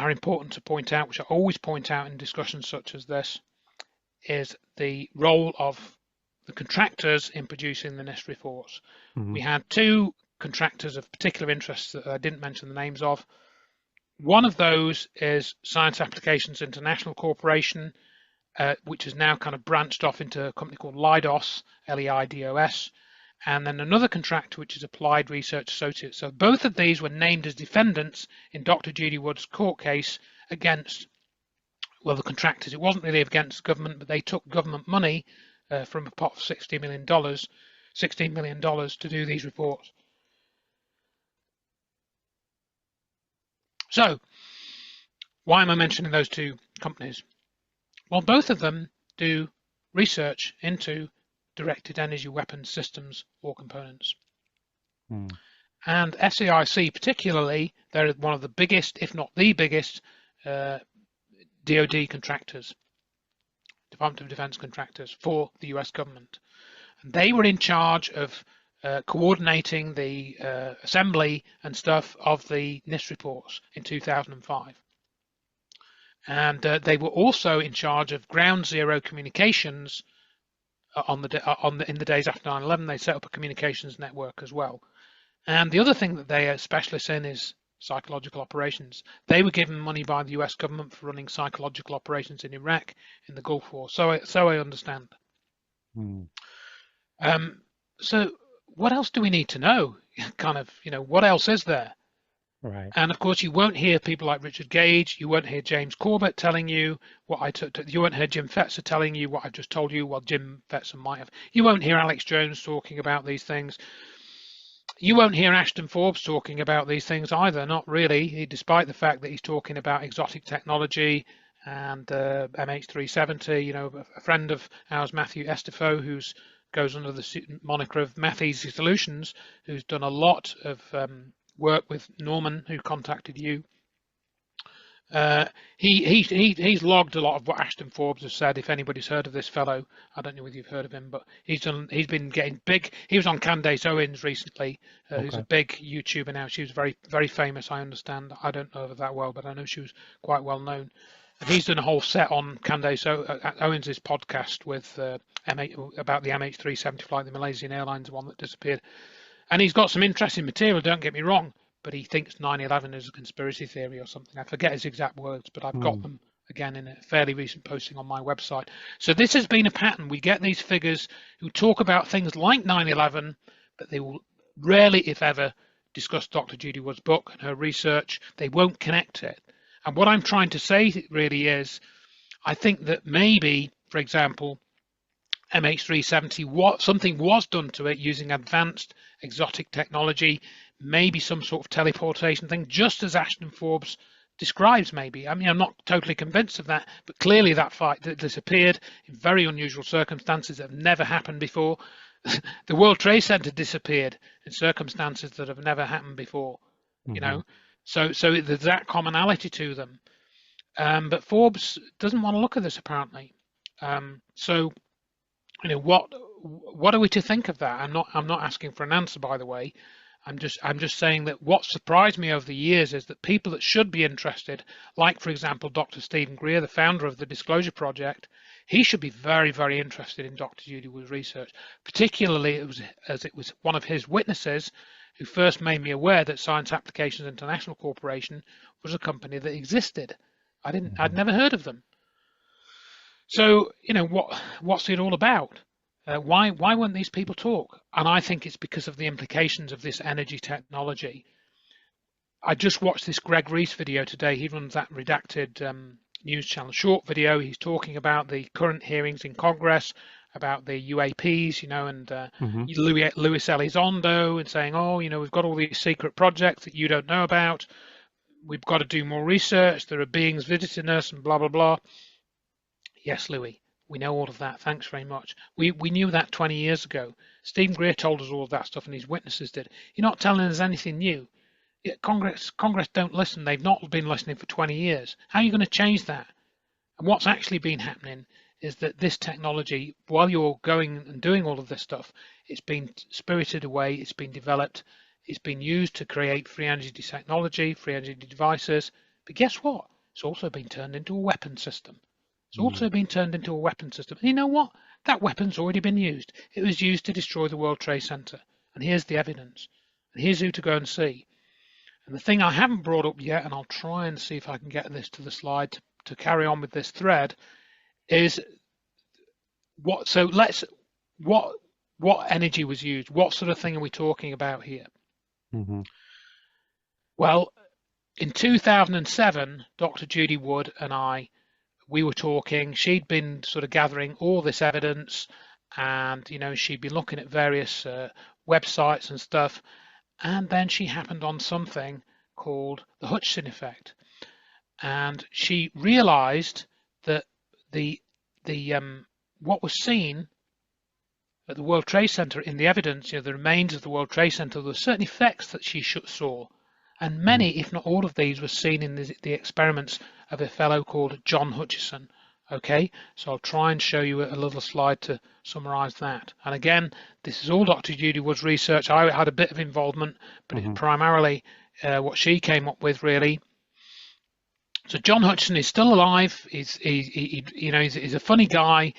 important to point out, which I always point out in discussions such as this, is the role of the contractors in producing the NIST reports. Hmm. We had two contractors of particular interest that I didn't mention the names of. One of those is Science Applications International Corporation, which has now kind of branched off into a company called Leidos, Leidos, and then another contractor, which is Applied Research Associates. So both of these were named as defendants in Dr. Judy Wood's court case against, well, the contractors. It wasn't really against government, but they took government money from a pot of $16 million to do these reports. So why am I mentioning those two companies? Well, both of them do research into directed energy weapons systems or components. Mm. And SAIC particularly, they're one of the biggest, if not the biggest, DoD contractors, Department of Defense contractors for the US government. And they were in charge of coordinating the assembly and stuff of the NIST reports in 2005. And they were also in charge of ground zero communications in the days after 9/11. They set up a communications network as well. And the other thing that they are specialists in is psychological operations. They were given money by the US government for running psychological operations in Iraq in the Gulf War. So I understand. Mm. So what else do we need to know? Kind of, what else is there? Right. And of course, you won't hear people like Richard Gage. You won't hear James Corbett telling you what I took. You won't hear Jim Fetzer telling you what I've just told you. Well, Jim Fetzer might have. You won't hear Alex Jones talking about these things. You won't hear Ashton Forbes talking about these things either. Not really, despite the fact that he's talking about exotic technology and MH370. A friend of ours, Matthew Estefo, who goes under the moniker of Math Easy Solutions, who's done a lot of work with Norman, who contacted you. He's logged a lot of what Ashton Forbes has said. If anybody's heard of this fellow, I don't know whether you've heard of him, but he's been getting big. He was on Candace Owens recently, who's a big YouTuber now. She was very, very famous, I understand. I don't know her that well, but I know she was quite well known. And he's done a whole set on Candace Owens's podcast with about the MH370 flight, the Malaysian Airlines one that disappeared. And he's got some interesting material, don't get me wrong, but he thinks 9/11 is a conspiracy theory or something. I forget his exact words, but I've got them again in a fairly recent posting on my website. So this has been a pattern. We get these figures who talk about things like 9/11, but they will rarely, if ever, discuss Dr. Judy Wood's book and her research. They won't connect it. And what I'm trying to say really is, I think that maybe, for example, MH370, something was done to it using advanced exotic technology, maybe some sort of teleportation thing, just as Ashton Forbes describes maybe. I mean, I'm not totally convinced of that, but clearly that flight disappeared in very unusual circumstances that have never happened before. The World Trade Center disappeared in circumstances that have never happened before, So there's that commonality to them. But Forbes doesn't want to look at this apparently. What are we to think of that? I'm not asking for an answer, by the way. I'm just saying that what surprised me over the years is that people that should be interested, like for example Dr. Stephen Greer, the founder of the Disclosure Project, he should be very, very interested in Dr. Judy Wood's research. Particularly it was one of his witnesses who first made me aware that Science Applications International Corporation was a company that existed. I'd never heard of them. So, what's it all about? Why won't these people talk? And I think it's because of the implications of this energy technology. I just watched this Greg Reese video today. He runs that Redacted news channel, short video. He's talking about the current hearings in Congress, about the UAPs, and Luis Elizondo, and saying, we've got all these secret projects that you don't know about. We've got to do more research. There are beings visiting us and blah, blah, blah. Yes, Louis, we know all of that. Thanks very much. We knew that 20 years ago. Stephen Greer told us all of that stuff and his witnesses did. You're not telling us anything new. Congress don't listen. They've not been listening for 20 years. How are you going to change that? And what's actually been happening is that this technology, while you're going and doing all of this stuff, it's been spirited away, it's been developed, it's been used to create free energy technology, free energy devices. But guess what? It's also been turned into a weapon system. It's also been turned into a weapon system. And you know what? That weapon's already been used. It was used to destroy the World Trade Center. And here's the evidence. And here's who to go and see. And the thing I haven't brought up yet, and I'll try and see if I can get this to the slide to carry on with this thread, is what energy was used? What sort of thing are we talking about here? Well, in 2007, Dr. Judy Wood and we were talking. She'd been sort of gathering all this evidence, and she'd been looking at various websites and stuff, and then she happened on something called the Hutchison effect, and she realized that the what was seen at the World Trade Center in the evidence, the remains of the World Trade Center, there were certain effects that she saw, and Mhm. many, if not all of these, were seen in the experiments of a fellow called John Hutchison. Okay, so I'll try and show you a little slide to summarize that. And again, this is all Dr. Judy Wood's research. I had a bit of involvement, but it's Mhm. primarily what she came up with, really. So John Hutchison is still alive. He's a funny guy.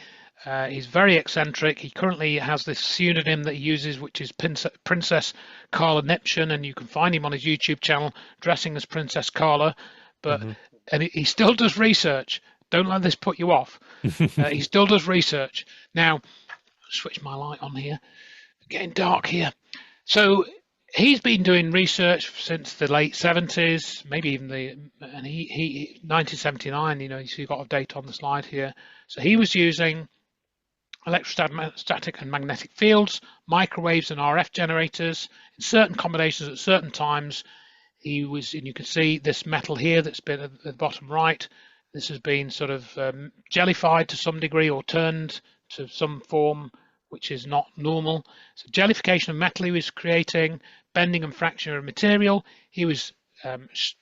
He's very eccentric. He currently has this pseudonym that he uses, which is Princess Carla Niption, and you can find him on his YouTube channel dressing as Princess Carla. But Mhm. and he still does research. Don't let this put you off. He still does research. Now, switch my light on here. It's getting dark here. So he's been doing research since the late 70s, maybe even he 1979. So you've got a date on the slide here. So he was using electrostatic and magnetic fields, microwaves and RF generators in certain combinations at certain times. And you can see this metal here that's been at the bottom right. This has been sort of jellified to some degree or turned to some form which is not normal. So jellification of metal he was creating, bending and fracture of material. He was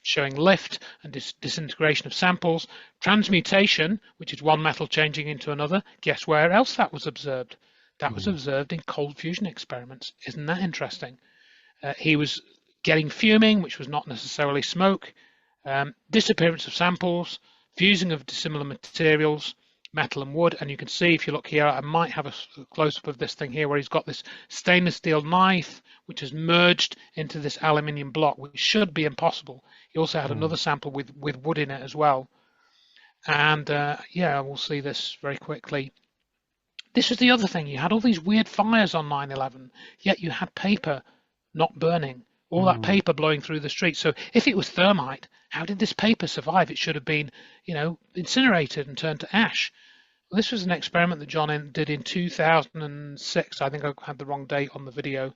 showing lift and disintegration of samples. Transmutation, which is one metal changing into another. Guess where else that was observed? That was Mhm. observed in cold fusion experiments. Isn't that interesting? He was getting fuming, which was not necessarily smoke, disappearance of samples, fusing of dissimilar materials, metal and wood. And you can see, if you look here, I might have a close-up of this thing here where he's got this stainless steel knife which has merged into this aluminium block, which should be impossible. He also had Mhm. another sample with wood in it as well. And yeah, we'll see this very quickly. This is the other thing. You had all these weird fires on 9/11, yet you had paper not burning, all that Mhm. paper blowing through the streets. So if it was thermite, how did this paper survive? It should have been, incinerated and turned to ash. Well, this was an experiment that John did in 2006. I think I had the wrong date on the video.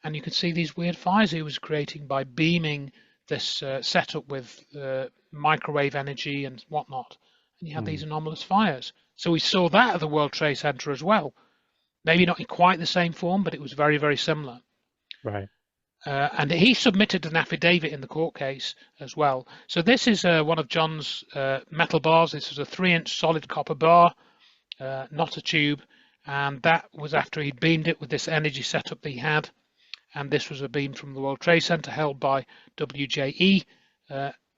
And you can see these weird fires he was creating by beaming this setup with microwave energy and whatnot. And you had these Mhm. anomalous fires. So we saw that at the World Trade Center as well. Maybe not in quite the same form, but it was very, very similar. Right. And he submitted an affidavit in the court case as well. So this is one of John's metal bars. This is a 3-inch solid copper bar, not a tube. And that was after he'd beamed it with this energy setup that he had. And this was a beam from the World Trade Center held by WJE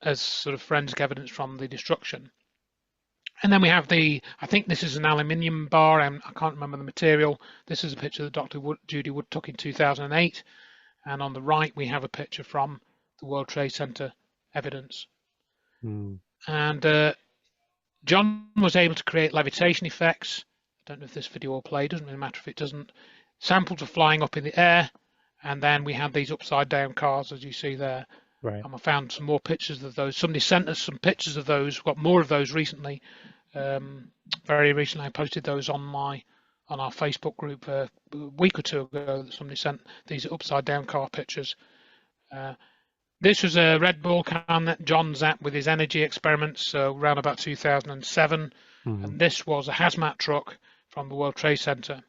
as sort of forensic evidence from the destruction. And then we have I think this is an aluminium bar, and I can't remember the material. This is a picture that Judy Wood took in 2008. And on the right, we have a picture from the World Trade Center evidence. Mhm. And John was able to create levitation effects. I don't know if this video will play, doesn't really matter if it doesn't. Samples were flying up in the air, and then we had these upside down cars, as you see there. Right. And I found some more pictures of those. Somebody sent us some pictures of those. We've got more of those recently. Very recently, I posted those on our Facebook group a week or two ago. That somebody sent these upside down car pictures. This was a Red Bull can that John's at with his energy experiments around about 2007. Mhm. And this was a hazmat truck from the World Trade Center.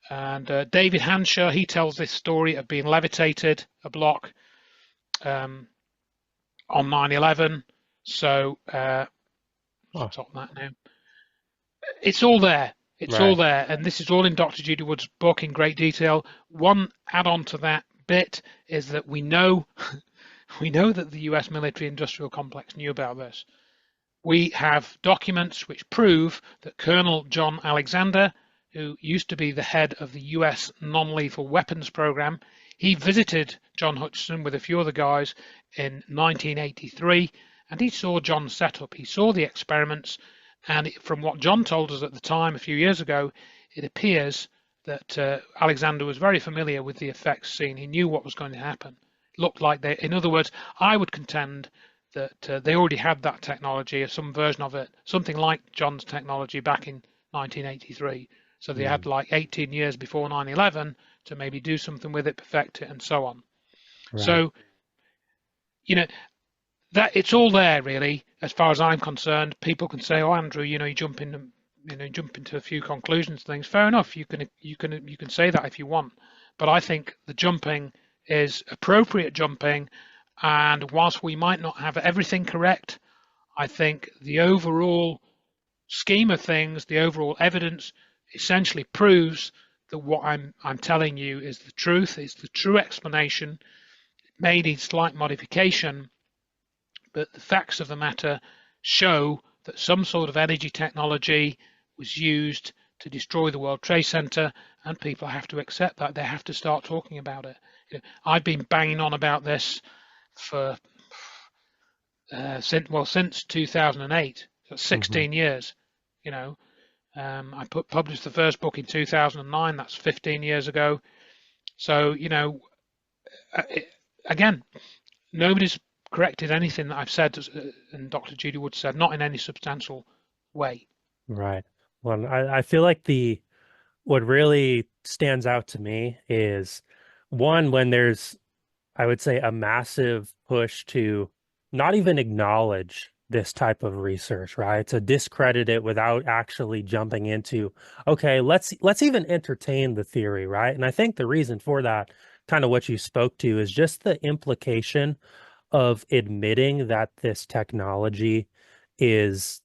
And David Hanshaw, he tells this story of being levitated a block on 9/11. So Oh, stop that now. It's all there. It's all right. there. And this is all in Dr. Judy Wood's book in great detail. One add-on to that bit is that we know that the US military industrial complex knew about this. We have documents which prove that Colonel John Alexander, who used to be the head of the US non-lethal weapons program, he visited John Hutchison with a few other guys in 1983, and he saw John's setup. He saw the experiments, and from what John told us at the time, a few years ago, it appears that Alexander was very familiar with the effects seen. He knew what was going to happen. It looked like in other words, I would contend that they already had that technology or some version of it, something like John's technology back in 1983. So they had Mhm. like 18 years before 9/11 to maybe do something with it, perfect it, and so on. Right. So, you know, that it's all there really, as far as I'm concerned. People can say, "Oh, Andrew, you jump in jump into a few conclusions, things. Fair enough. You can say that if you want, but I think the jumping is appropriate jumping, and whilst we might not have everything correct, I think the overall scheme of things, the overall evidence, essentially proves that what I'm telling you is the truth. It's the true explanation. It may need slight modification, but the facts of the matter show that some sort of energy technology was used to destroy the World Trade Center, and people have to accept that. They have to start talking about it. I've been banging on about this for since 2008, so 16 years. You know, I published the first book in 2009. That's 15 years ago. So again, nobody's corrected anything that I've said, and Dr. Judy Wood said, not in any substantial way. Right. Well, I feel like what really stands out to me is one, when there's, I would say, a massive push to not even acknowledge this type of research, right? To discredit it without actually jumping into, okay, let's even entertain the theory, right? And I think the reason for that, kind of what you spoke to, is just the implication of admitting that this technology is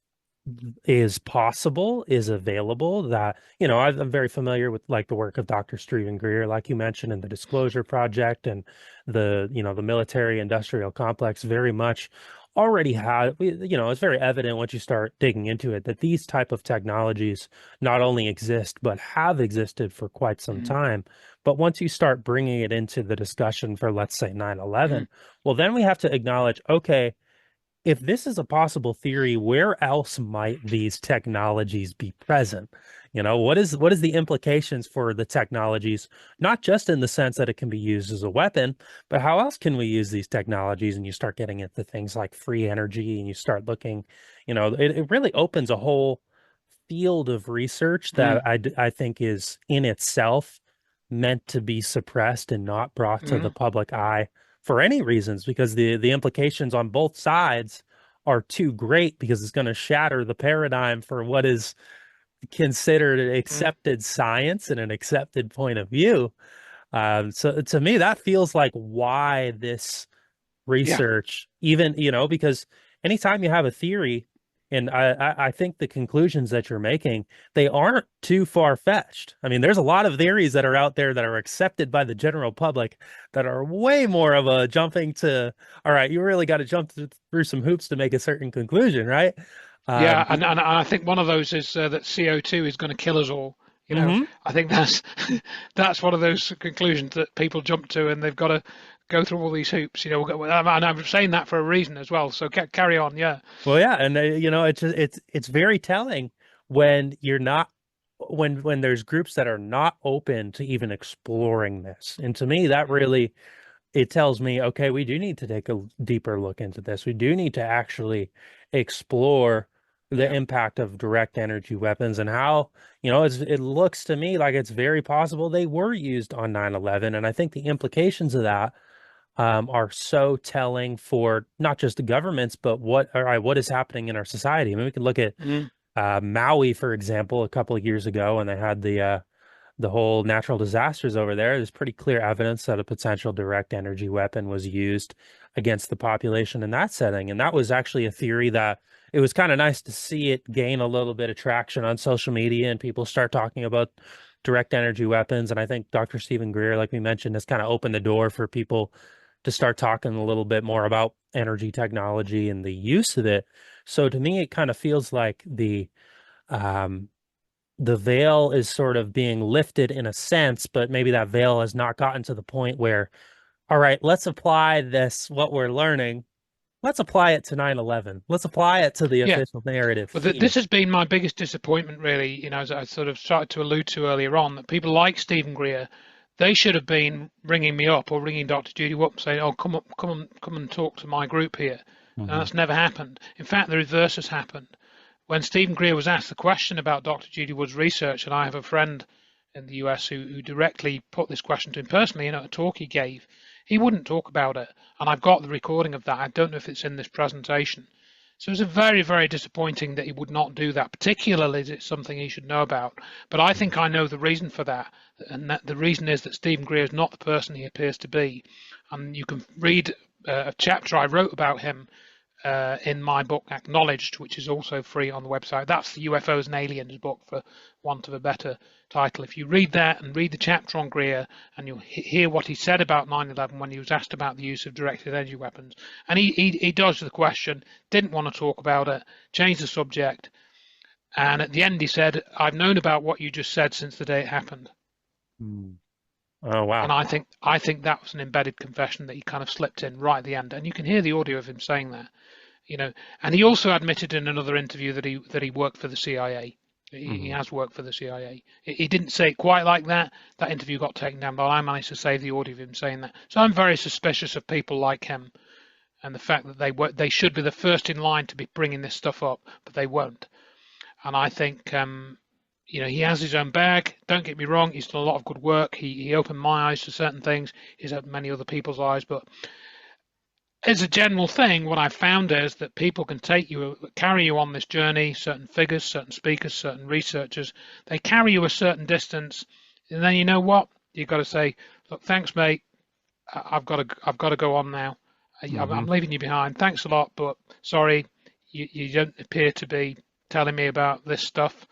possible, is available, that, I'm very familiar with like the work of Dr. Stephen Greer, like you mentioned, in the Disclosure Project, and the military industrial complex very much already had, it's very evident once you start digging into it that these type of technologies not only exist, but have existed for quite some Mm, time. But once you start bringing it into the discussion for, let's say, 9/11, mm, well, then we have to acknowledge, okay, if this is a possible theory, where else might these technologies be present? What is the implications for the technologies, not just in the sense that it can be used as a weapon, but how else can we use these technologies? And you start getting into things like free energy, and you start looking, it really opens a whole field of research mm, that I think is in itself meant to be suppressed and not brought to the mm, public eye for any reasons, because the implications on both sides are too great, because it's going to shatter the paradigm for what is considered an mm. accepted science and an accepted point of view. So to me, that feels like why this Yeah, research, even, because anytime you have a theory, and I think the conclusions that you're making, they aren't too far-fetched. I mean, there's a lot of theories that are out there that are accepted by the general public that are way more of a jumping to, all right, you really got to jump through some hoops to make a certain conclusion, right? yeah, Um, and I think one of those is that CO2 is going to kill us all. mhm. I think that's that's one of those conclusions that people jump to, and they've got to go through all these hoops. And I'm saying that for a reason as well. So carry on. Yeah, Well, yeah, and it's very telling when you're not when there's groups that are not open to even exploring this. And to me, that really, it tells me, okay, we do need to take a deeper look into this. We do need to actually explore the yeah. impact of direct energy weapons, and how, it looks to me like it's very possible they were used on 9/11. And I think the implications of that are so telling for not just the governments, but what is happening in our society. I mean, we can look at Mm, Maui, for example, a couple of years ago, when they had the whole natural disasters over there. There's pretty clear evidence that a potential direct energy weapon was used against the population in that setting. And that was actually a theory that, it was kind of nice to see it gain a little bit of traction on social media, and people start talking about direct energy weapons. And I think Dr. Stephen Greer, like we mentioned, has kind of opened the door for people to start talking a little bit more about energy technology and the use of it. So to me, it kind of feels like um, the veil is sort of being lifted in a sense, but maybe that veil has not gotten to the point where, all right, let's apply this, what we're learning, let's apply it to 9/11. Let's apply it to the yeah. official narrative Well, here. this has been my biggest disappointment, really. As I sort of started to allude to earlier on, that people like Stephen Greer, they should have been ringing me up or ringing Dr. Judy up, saying, "Oh, come up, come and talk to my group here." And Mhm. that's never happened. In fact, the reverse has happened. When Stephen Greer was asked the question about Dr. Judy Wood's research, and I have a friend in the US who directly put this question to him personally in a talk he gave, he wouldn't talk about it. And I've got the recording of that. I don't know if it's in this presentation. So it's a very, very disappointing that he would not do that, particularly as it's something he should know about. But I think I know the reason for that, and that the reason is that Stephen Greer is not the person he appears to be. And you can read a chapter I wrote about him in my book Acknowledged, which is also free on the website. That's the UFOs and Aliens book, for want of a better title. If you read that and read the chapter on Greer, and you'll hear what he said about 9/11 when he was asked about the use of directed energy weapons, and he dodged the question, didn't want to talk about it, changed the subject, and at the end he said, "I've known about what you just said since the day it happened." Mm. Oh, And wow. I think that was an embedded confession that he kind of slipped in right at the end, and you can hear the audio of him saying that. And he also admitted in another interview that he worked for the CIA. He Hmm. has worked for the CIA. He didn't say it quite like that. That interview got taken down, but I managed to save the audio of him saying that. So I'm very suspicious of people like him, and the fact that they should be the first in line to be bringing this stuff up, but they won't. And I think he has his own bag. Don't get me wrong, he's done a lot of good work. He opened my eyes to certain things. He's opened many other people's eyes, but as a general thing, what I've found is that people can carry you on this journey, certain figures, certain speakers, certain researchers, they carry you a certain distance, and then you know what? You've got to say, look, thanks, mate. I've got to go on now. Hmm. I'm leaving you behind. Thanks a lot, but sorry, you don't appear to be telling me about this stuff.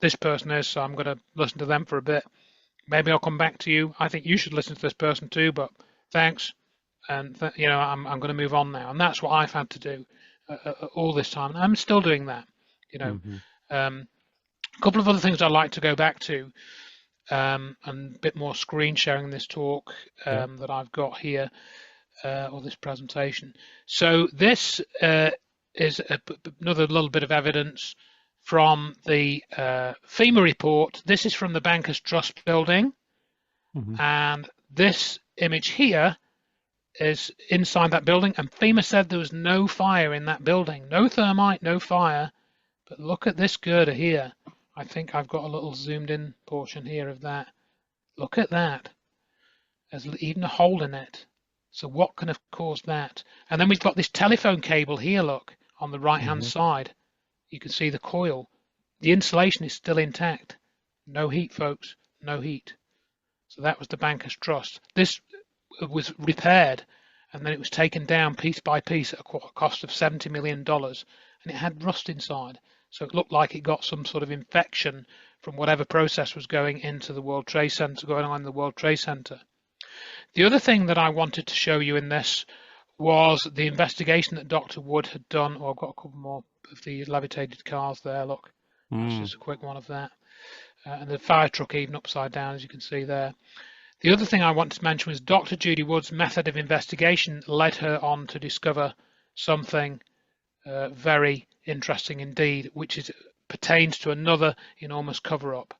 This person is, so I'm going to listen to them for a bit. Maybe I'll come back to you. I think you should listen to this person too, but thanks. And I'm going to move on now, and that's what I've had to do all this time, and I'm still doing that. You know, Hmm. um, a couple of other things I'd like to go back to, and a bit more screen sharing in this talk Yeah. that I've got here, or this presentation. So this is another little bit of evidence from the FEMA report. This is from the Bankers Trust building, Hmm. and this image here is inside that building, and FEMA said there was no fire in that building, no thermite, no fire. But look at this girder here. I think I've got a little zoomed in portion here of that. Look at that. There's even a hole in it. So what can have caused that? And then we've got this telephone cable here, look, on the right hand Hmm. side. You can see the coil. The insulation is still intact. No heat, folks, no heat. So that was the Bankers Trust. This was repaired, and then it was taken down piece by piece at a cost of $70 million, and it had rust inside. So it looked like it got some sort of infection from whatever process was going into the World Trade Center, going on in the World Trade Center. The other thing that I wanted to show you in this was the investigation that Dr. Wood had done. Oh, I've got a couple more of the levitated cars there, look. That's Mm. just a quick one of that. And the fire truck even upside down, as you can see there. The other thing I wanted to mention was Dr. Judy Wood's method of investigation led her on to discover something very interesting indeed, which pertains to another enormous cover-up.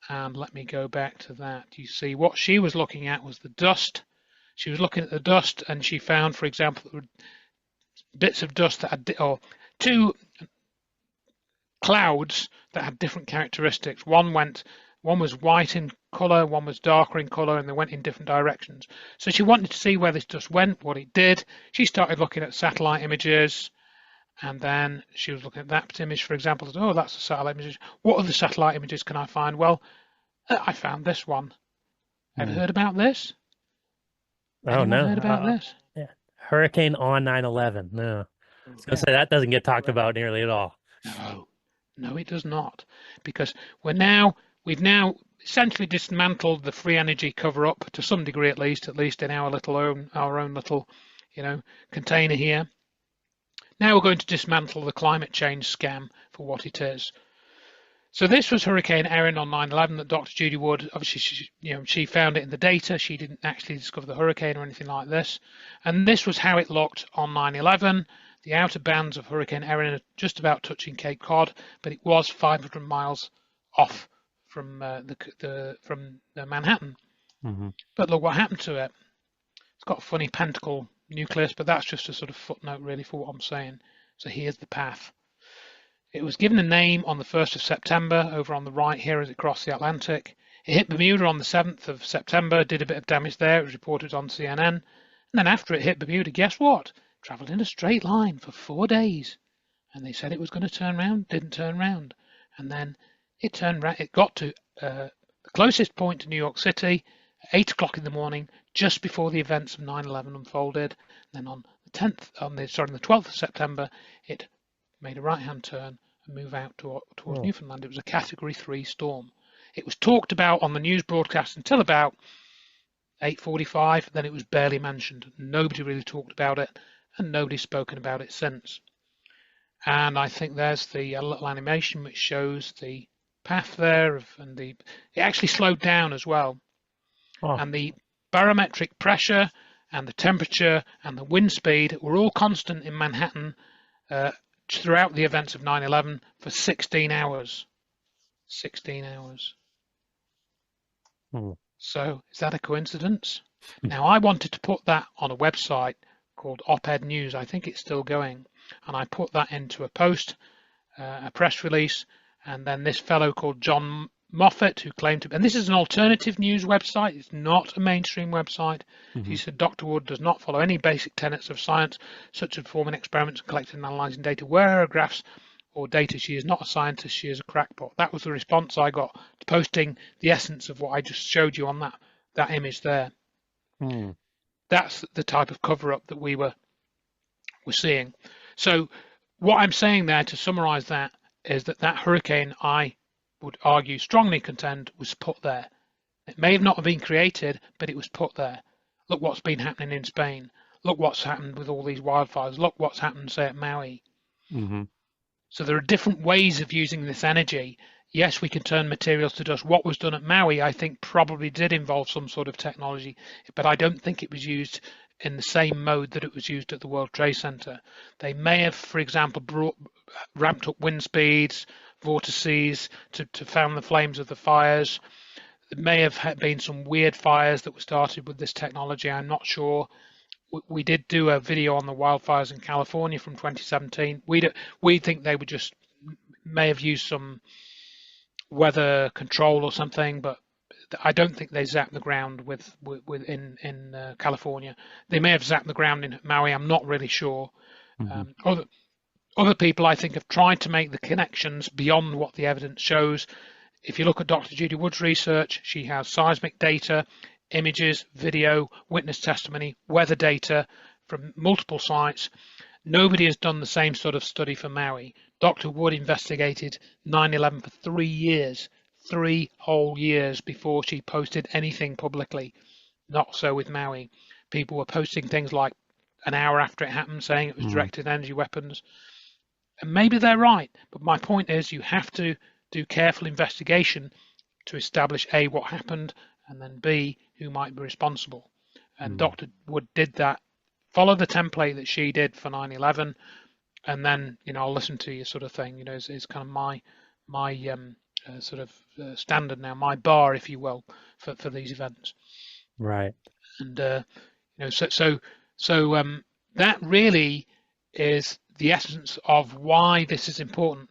And let me go back to that. You see, what she was looking at was the dust. She was looking at the dust, and she found, for example, bits of dust that had, or two clouds that had different characteristics. One was white in color, one was darker in color, and they went in different directions. So she wanted to see where this dust went, what it did. She started looking at satellite images, and then she was looking at that image, for example. Oh, that's a satellite image. What other satellite images can I find? Well, I found this one. Ever Mm. heard about this? Oh, Anyone no. heard about this? Yeah. Hurricane on 9/11. No. I was gonna Yeah. say that doesn't get talked about nearly at all. No, no, it does not, because we've now essentially dismantled the free energy cover-up to some degree, at least in our own little, container here. Now we're going to dismantle the climate change scam for what it is. So this was Hurricane Erin on 9/11 that Dr. Judy Wood, obviously, she found it in the data. She didn't actually discover the hurricane or anything like this. And this was how it looked on 9/11. The outer bands of Hurricane Erin are just about touching Cape Cod, but it was 500 miles off from Manhattan. Hmm. But look what happened to it. It's got a funny pentacle nucleus, but that's just a sort of footnote really for what I'm saying. So here's the path. It was given a name on the 1st of September, over on the right here as it crossed the Atlantic. It hit Bermuda on the 7th of September, did a bit of damage there. It was reported on CNN. And then after it hit Bermuda, guess what? Travelled in a straight line for 4 days. and they said it was going to turn round, didn't turn round, and then it turned round. It got to the closest point to New York City at 8 o'clock in the morning, just before the events of 9/11 unfolded. Then on the 12th of September, it made a right-hand turn and moved out towards Oh. Newfoundland. It was a Category 3 storm. It was talked about on the news broadcast until about 8:45. Then it was barely mentioned. Nobody really talked about it, and nobody's spoken about it since. And I think there's the little animation which shows the path there, and it actually slowed down as well. Oh. And the barometric pressure and the temperature and the wind speed were all constant in Manhattan throughout the events of 9/11 for 16 hours. 16 hours. Hmm. So is that a coincidence? Now, I wanted to put that on a website called Op-Ed News. I think it's still going. And I put that into a post, a press release, and then this fellow called John Moffat, who claimed to, and this is an alternative news website, it's not a mainstream website. He said Dr. Wood does not follow any basic tenets of science, such as performing experiments and collecting and analysing data, graphs or data. She is not a scientist, she is a crackpot. That was the response I got to posting the essence of what I just showed you on that image there. That's the type of cover-up that we're seeing. So what I'm saying there, to summarize that, is that hurricane, I would argue, strongly contend, was put there. It may have not have been created, but it was put there. Look what's been happening in Spain. Look what's happened with all these wildfires. Look what's happened, say, at Maui. So there are different ways of using this energy. Yes, we can turn materials to dust. What was done at Maui, I think, probably did involve some sort of technology, but I don't think it was used in the same mode that it was used at the World Trade Center. They may have, for example, ramped up wind speeds, vortices to fan the flames of the fires. There may have been some weird fires that were started with this technology. I'm not sure. We did do a video on the wildfires in California from 2017. We think they may have used some weather control or something, but I don't think they zapped the ground in California. They may have zapped the ground in Maui. I'm not really sure. Other people, I think, have tried to make the connections beyond what the evidence shows. If you look at Dr. Judy Wood's research, she has seismic data, images, video, witness testimony, weather data from multiple sites. Nobody has done the same sort of study for Maui. Dr. Wood investigated 9/11 for 3 years, 3 whole years before she posted anything publicly. Not so with Maui. People were posting things like an hour after it happened, saying it was directed energy weapons. And maybe they're right, but my point is you have to do careful investigation to establish A, what happened, and then B, who might be responsible. And Dr. Wood did that, follow the template that she did for 9/11, and then, I'll listen to you, sort of thing. Is kind of my sort of standard now, my bar, if you will, for these events. Right. And so that really is the essence of why this is important.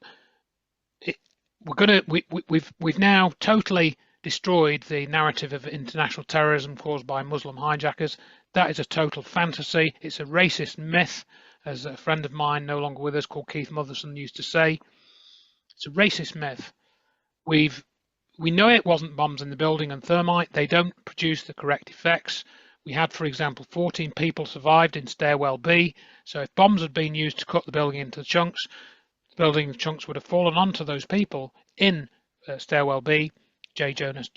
We've now totally destroyed the narrative of international terrorism caused by Muslim hijackers. That is a total fantasy. It's a racist myth, as a friend of mine, no longer with us, called Keith Motherson, used to say. It's a racist myth. We know it wasn't bombs in the building and thermite. They don't produce the correct effects. We had, for example, 14 people survived in stairwell B. So if bombs had been used to cut the building into chunks, the building chunks would have fallen onto those people in stairwell B. Jay Jonas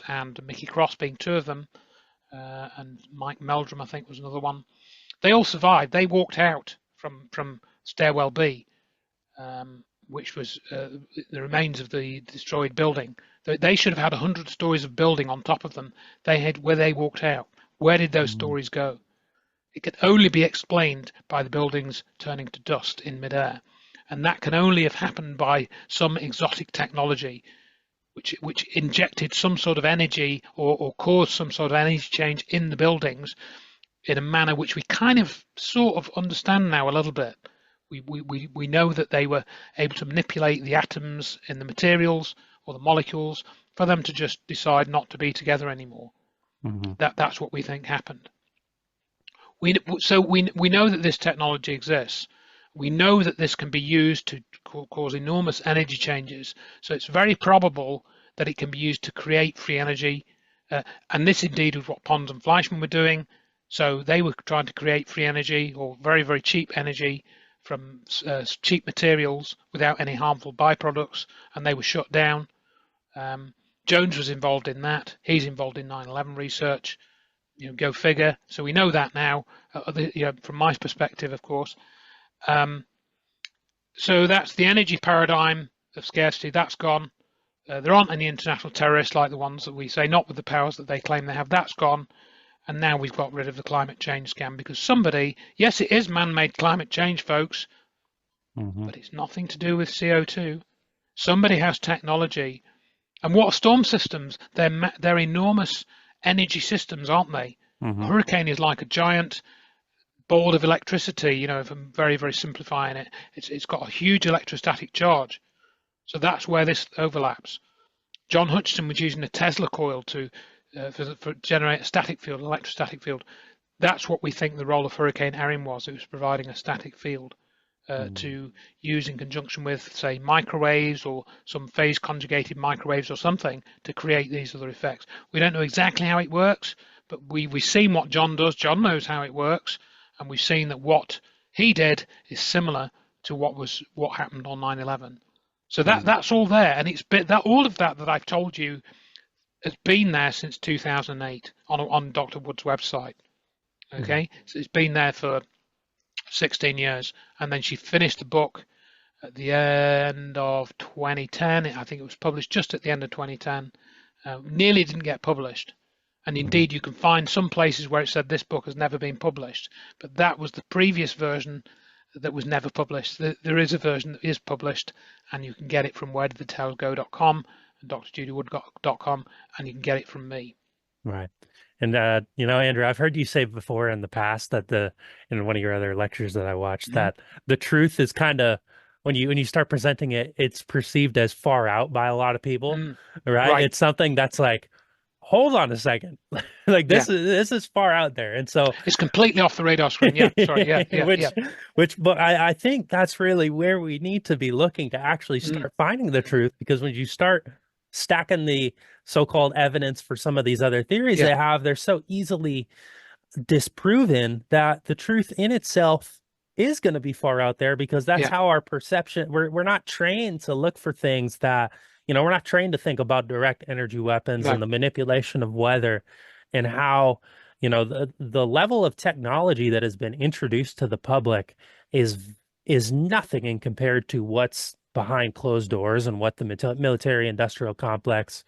and Mickey Cross being 2 of them, and Mike Meldrum, I think, was another one. They all survived. They walked out from stairwell B, which was the remains of the destroyed building. They should have had 100 stories of building on top of them. They had where they walked out. Where did those stories go? It could only be explained by the buildings turning to dust in midair, and that can only have happened by some exotic technology, which injected some sort of energy or caused some sort of energy change in the buildings in a manner which we kind of sort of understand now a little bit. We know that they were able to manipulate the atoms in the materials or the molecules for them to just decide not to be together anymore. That's what we think happened. So we know that this technology exists. We know that this can be used to cause enormous energy changes. So it's very probable that it can be used to create free energy. And this indeed was what Pons and Fleischmann were doing. So they were trying to create free energy, or very, very cheap energy, from cheap materials without any harmful byproducts, and they were shut down. Jones was involved in that. He's involved in 9/11 research. Go figure. So we know that now, from my perspective, of course. So that's the energy paradigm of scarcity. That's gone. There aren't any international terrorists like the ones that we say, not with the powers that they claim they have. That's gone. And now we've got rid of the climate change scam because somebody, yes, it is man-made climate change, folks, but it's nothing to do with CO2. Somebody has technology. And what are storm systems? They're enormous energy systems, aren't they? A hurricane is like a giant ball of electricity, if I'm very, very simplifying it. It's got a huge electrostatic charge. So that's where this overlaps. John Hutchison was using a Tesla coil to generate a static field, an electrostatic field. That's what we think the role of Hurricane Erin was. It was providing a static field to use in conjunction with, say, microwaves or some phase conjugated microwaves or something to create these other effects. We don't know exactly how it works, but we've seen what John does. John knows how it works, and we've seen that what he did is similar to what happened on 9/11. So that's all there, and it's been that all of that I've told you has been there since 2008 on Dr. Wood's website. Okay, so it's been there for 16 years, and then she finished the book at the end of 2010. I think it was published just at the end of 2010. Nearly didn't get published, and indeed you can find some places where it said this book has never been published, but that was the previous version that was never published. There is a version that is published, and you can get it from wheredidthetowsgo.com and drjudywood.com, and you can get it from me. Right. And Andrew, I've heard you say before in the past that in one of your other lectures that I watched, that the truth is kind of, when you start presenting it, it's perceived as far out by a lot of people, right? It's something that's like, hold on a second, like this is far out there, and so it's completely off the radar screen. Yeah, sorry, but I think that's really where we need to be looking to actually start finding the truth, because when you start stacking the so-called evidence for some of these other theories they're so easily disproven that the truth in itself is going to be far out there, because that's how our perception, we're not trained to look for things that, we're not trained to think about direct energy weapons and the manipulation of weather, and how, the level of technology that has been introduced to the public is nothing in compared to what's behind closed doors and what the military industrial complex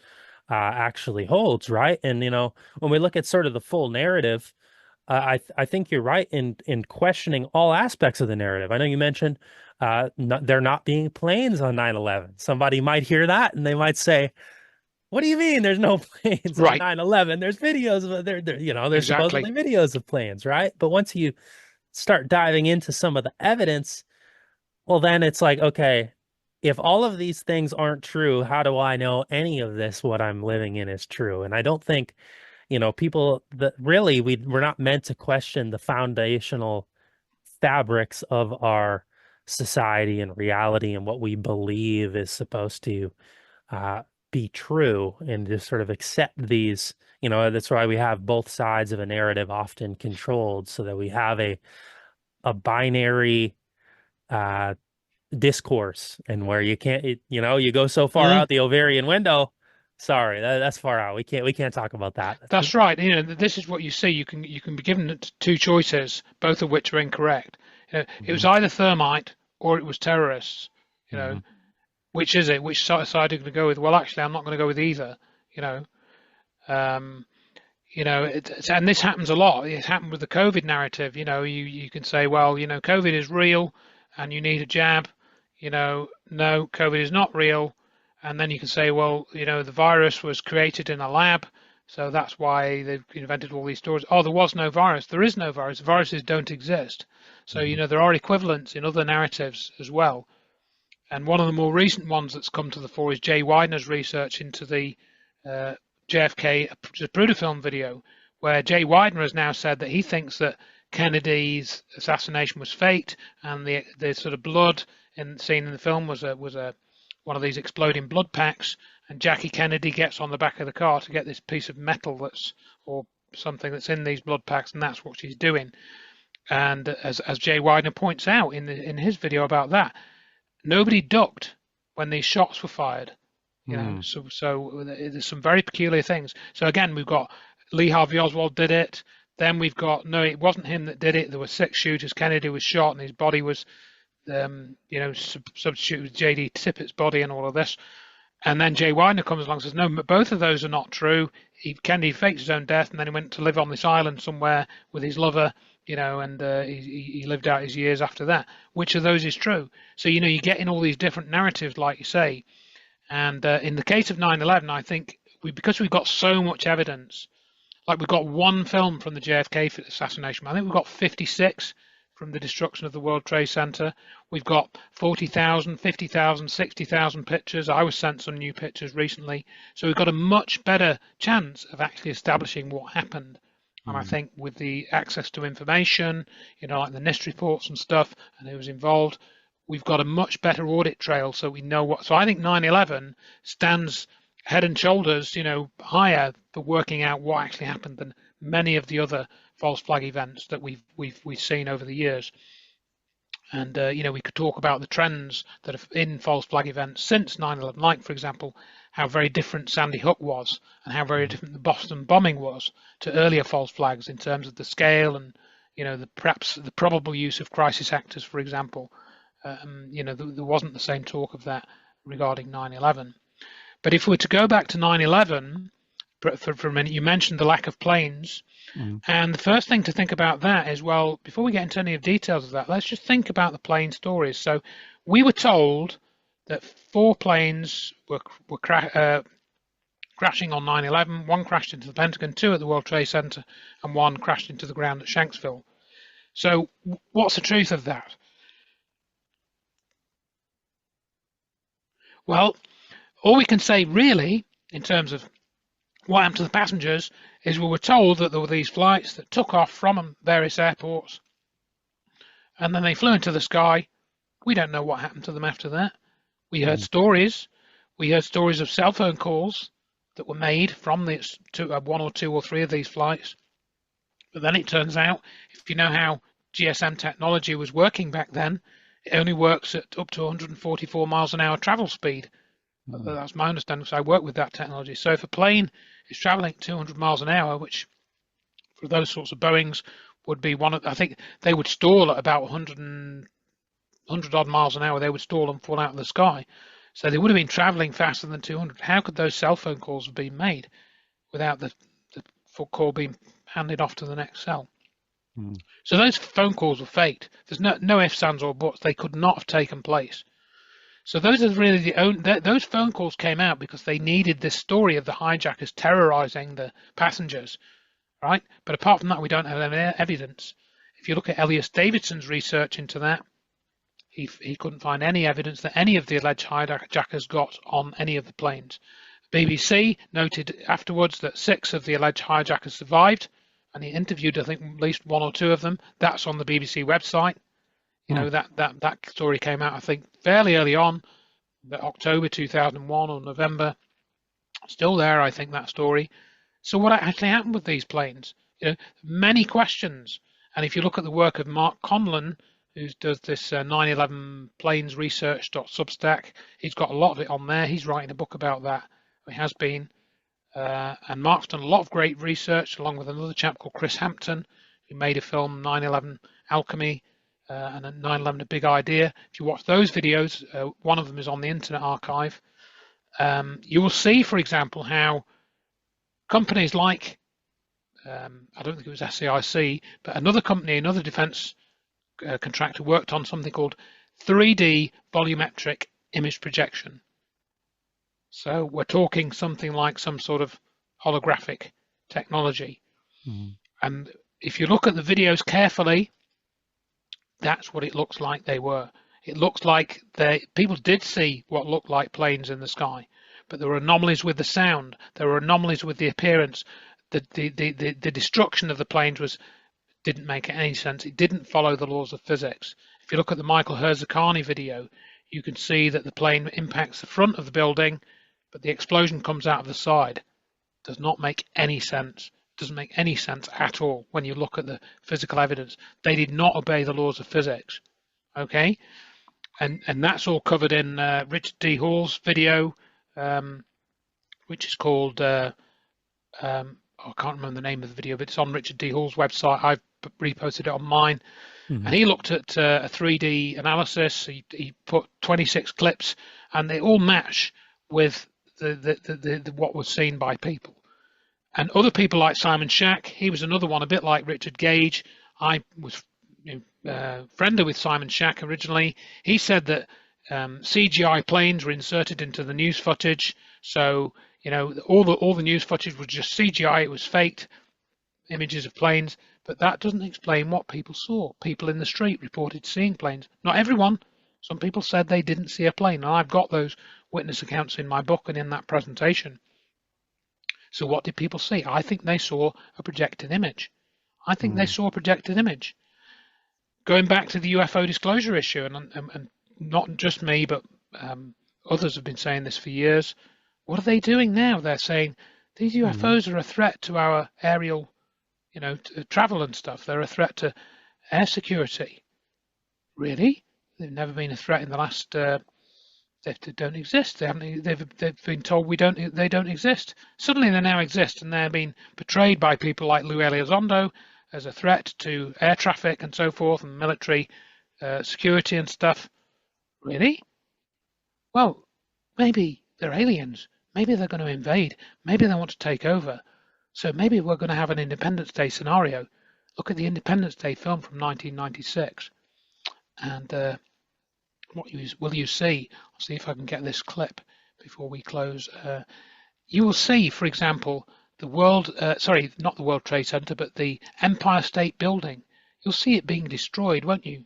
actually holds, right? And when we look at sort of the full narrative, I think you're right in questioning all aspects of the narrative. I know you mentioned there not being planes on 9/11. Somebody might hear that and they might say, "What do you mean there's no planes on 9/11? There's videos of there's supposedly videos of planes, right?" But once you start diving into some of the evidence, well, then it's like, okay, if all of these things aren't true, how do I know any of this, what I'm living in, is true? And I don't think, people that really, we're not meant to question the foundational fabrics of our society and reality and what we believe is supposed to be true, and just sort of accept these, that's why we have both sides of a narrative often controlled, so that we have a binary discourse, and where you can't, you go so far out the ovarian window. Sorry, that's far out. We can't talk about that. That's right. This is what you see. You can be given two choices, both of which are incorrect. It was either thermite or it was terrorists. Which is it? Which side are you going to go with? Well, actually, I'm not going to go with either. And this happens a lot. It happened with the COVID narrative. You can say, well, COVID is real, and you need a jab. No, COVID is not real. And then you can say, well, the virus was created in a lab, so that's why they've invented all these stories. Oh, there was no virus. There is no virus. Viruses don't exist. So, there are equivalents in other narratives as well. And one of the more recent ones that's come to the fore is Jay Widener's research into the JFK Zapruder film video, where Jay Widener has now said that he thinks that Kennedy's assassination was faked, and the sort of blood seen in the film was one of these exploding blood packs, and Jackie Kennedy gets on the back of the car to get this piece of metal or something that's in these blood packs, and that's what she's doing. And as Jay Widener points out in his video about that, nobody ducked when these shots were fired. So there's some very peculiar things. So again, we've got Lee Harvey Oswald did it. Then we've got, no, it wasn't him that did it. There were 6 shooters. Kennedy was shot, and his body was, substituted with J.D. Tippett's body and all of this. And then Jay Widener comes along and says, no, both of those are not true. Kennedy faked his own death, and then he went to live on this island somewhere with his lover, and he lived out his years after that. Which of those is true? So, you're getting all these different narratives, like you say. And in the case of 9/11, I think because we've got so much evidence, like we've got one film from the JFK assassination. I think we've got 56 from the destruction of the World Trade Center. We've got 40,000, 50,000, 60,000 pictures. I was sent some new pictures recently. So we've got a much better chance of actually establishing what happened. And I think with the access to information, like the NIST reports and stuff, and who was involved, we've got a much better audit trail, so we know what. So I think 9/11 stands head and shoulders, higher for working out what actually happened than many of the other false flag events that we've seen over the years. And we could talk about the trends that have in false flag events since 9/11, like for example, how very different Sandy Hook was, and how very different the Boston bombing was to earlier false flags in terms of the scale and perhaps the probable use of crisis actors, for example. There wasn't the same talk of that regarding 9/11. But if we were to go back to 9/11 for a minute, you mentioned the lack of planes. And the first thing to think about that is, well, before we get into any of the details of that, let's just think about the plane stories. So we were told that 4 planes were crashing on 9/11. 1 crashed into the Pentagon, 2 at the World Trade Center, and 1 crashed into the ground at Shanksville. So what's the truth of that? Well, all we can say really in terms of what happened to the passengers is we were told that there were these flights that took off from various airports and then they flew into the sky. We don't know what happened to them after that. We heard stories. We heard stories of cell phone calls that were made from 1 or 2 or 3 of these flights. But then it turns out, if you know how GSM technology was working back then, it only works at up to 144 miles an hour travel speed. That's my understanding, because I work with that technology. So if a plane is traveling at 200 miles an hour, which for those sorts of Boeings would be I think they would stall at about 100 odd miles an hour. They would stall and fall out of the sky. So they would have been traveling faster than 200. How could those cell phone calls have been made without the call being handed off to the next cell? So those phone calls were faked. There's no ifs, ands, or buts. They could not have taken place. So those are really those phone calls came out because they needed this story of the hijackers terrorizing the passengers, right? But apart from that, we don't have any evidence. If you look at Elias Davidson's research into that, he couldn't find any evidence that any of the alleged hijackers got on any of the planes. BBC noted afterwards that 6 of the alleged hijackers survived, and he interviewed, I think, at least 1 or 2 of them. That's on the BBC website. That story came out, I think, fairly early on, October 2001 or November. Still there, I think, that story. So what actually happened with these planes? Many questions. And if you look at the work of Mark Conlon, who does this 9/11 planes research.substack, he's got a lot of it on there. He's writing a book about that. He has been. And Mark's done a lot of great research, along with another chap called Chris Hampton, who made a film, 9/11 Alchemy, and 9/11 A Big Idea. If you watch those videos, one of them is on the Internet Archive. You will see, for example, how companies like, I don't think it was SAIC, but another company, another defense contractor, worked on something called 3D volumetric image projection. So we're talking something like some sort of holographic technology. And if you look at the videos carefully, that's what it looks like they were. It looks like people did see what looked like planes in the sky, but there were anomalies with the sound. There were anomalies with the appearance. The destruction of the planes was didn't make any sense. It didn't follow the laws of physics. If you look at the Michael Herzakani video, you can see that the plane impacts the front of the building, but the explosion comes out of the side. Does not make any sense. Doesn't make any sense at all when you look at the physical evidence. They did not obey the laws of physics. Okay, and that's all covered in Richard D. Hall's video, which is called I can't remember the name of the video, but it's on Richard D. Hall's website. I've reposted it on mine. And he looked at a 3D analysis. He put 26 clips, and they all match with the what was seen by people. And other people like Simon Shack, he was another one, a bit like Richard Gage. I was friendly with Simon Shack originally. He said that CGI planes were inserted into the news footage, so all the news footage was just CGI. It was faked images of planes. But that doesn't explain what people saw. People in the street reported seeing planes. Not everyone. Some people said they didn't see a plane. And I've got those witness accounts in my book and in that presentation. So what did people see? I think they saw a projected image. I think they saw a projected image. Going back to the UFO disclosure issue, and not just me, but others have been saying this for years. What are they doing now? They're saying these UFOs are a threat to our aerial travel and stuff. They're a threat to air security. Really? They've never been a threat in the last. They don't exist. They've been told they don't exist. Suddenly they now exist, and they're being portrayed by people like Lou Elizondo as a threat to air traffic and so forth, and military security and stuff. Really? Well, maybe they're aliens. Maybe they're going to invade. Maybe they want to take over. So maybe we're going to have an Independence Day scenario. Look at the Independence Day film from 1996. And what will you see? I'll see if I can get this clip before we close. You will see, for example, sorry, not the World Trade Center, but the Empire State Building. You'll see it being destroyed, won't you?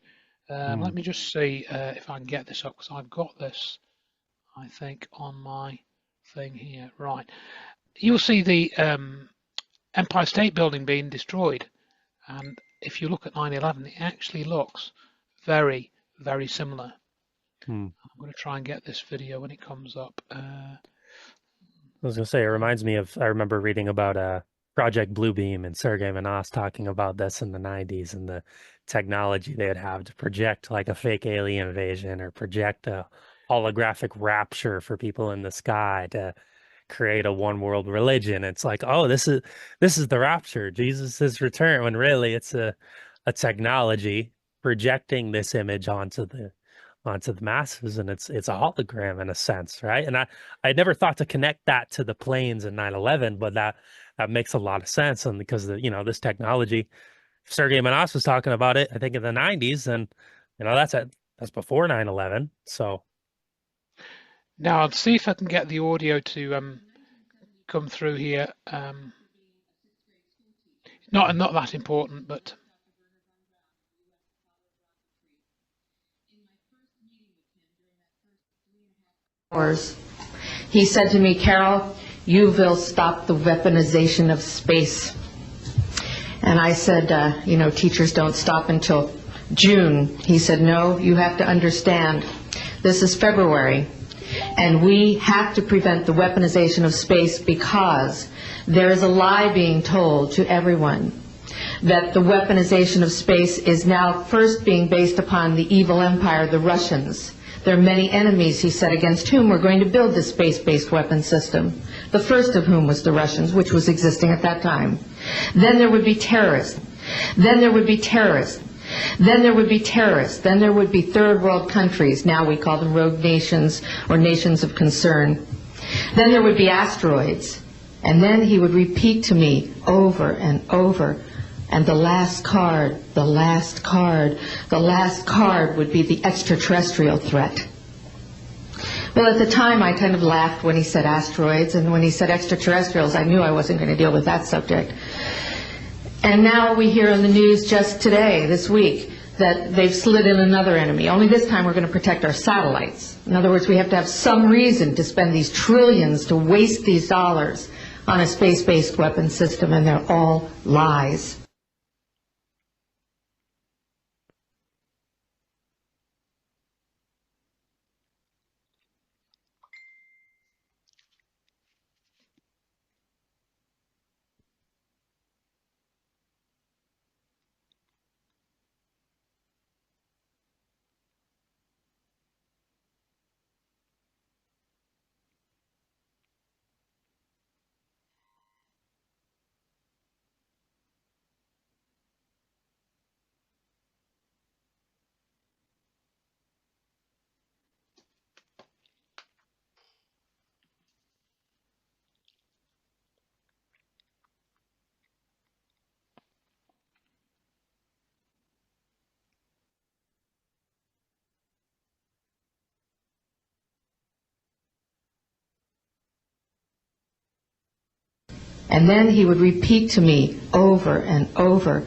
Let me just see if I can get this up, because I've got this, I think, on my thing here. Right. You'll see the Empire State Building being destroyed, and if you look at 9/11, it actually looks very, very similar. I'm going to try and get this video when it comes up. I was going to say, it reminds me of, I remember reading about Project Bluebeam and Sergei Manas talking about this in the 90s and the technology they would have to project like a fake alien invasion or project a holographic rapture for people in the sky to create a one world religion. It's like, oh, this is the rapture, Jesus' return, when really it's a technology projecting this image onto the masses, and it's a hologram in a sense, right? And I never thought to connect that to the planes in 9/11, but that makes a lot of sense. And because this technology, Sergei Manas was talking about it, I think in the 90s, and that's before 9/11. So now I'll see if I can get the audio to come through here. Not that important, but he said to me, Carol, you will stop the weaponization of space. And I said, teachers don't stop until June. He said, no, you have to understand, this is February, and we have to prevent the weaponization of space because there is a lie being told to everyone that the weaponization of space is now first being based upon the evil empire, the Russians. There are many enemies, he said, against whom we're going to build this space-based weapon system, the first of whom was the Russians, which was existing at that time. Then there would be terrorists. Then there would be terrorists. Then there would be terrorists. Then there would be third world countries. Now we call them rogue nations or nations of concern. Then there would be asteroids. And then he would repeat to me over and over, and the last card would be the extraterrestrial threat. Well, at the time, I kind of laughed when he said asteroids, and when he said extraterrestrials, I knew I wasn't going to deal with that subject. And now we hear in the news just today, this week, that they've slid in another enemy. Only this time we're going to protect our satellites. In other words, we have to have some reason to spend these trillions, to waste these dollars on a space-based weapon system, and they're all lies. And then he would repeat to me over and over,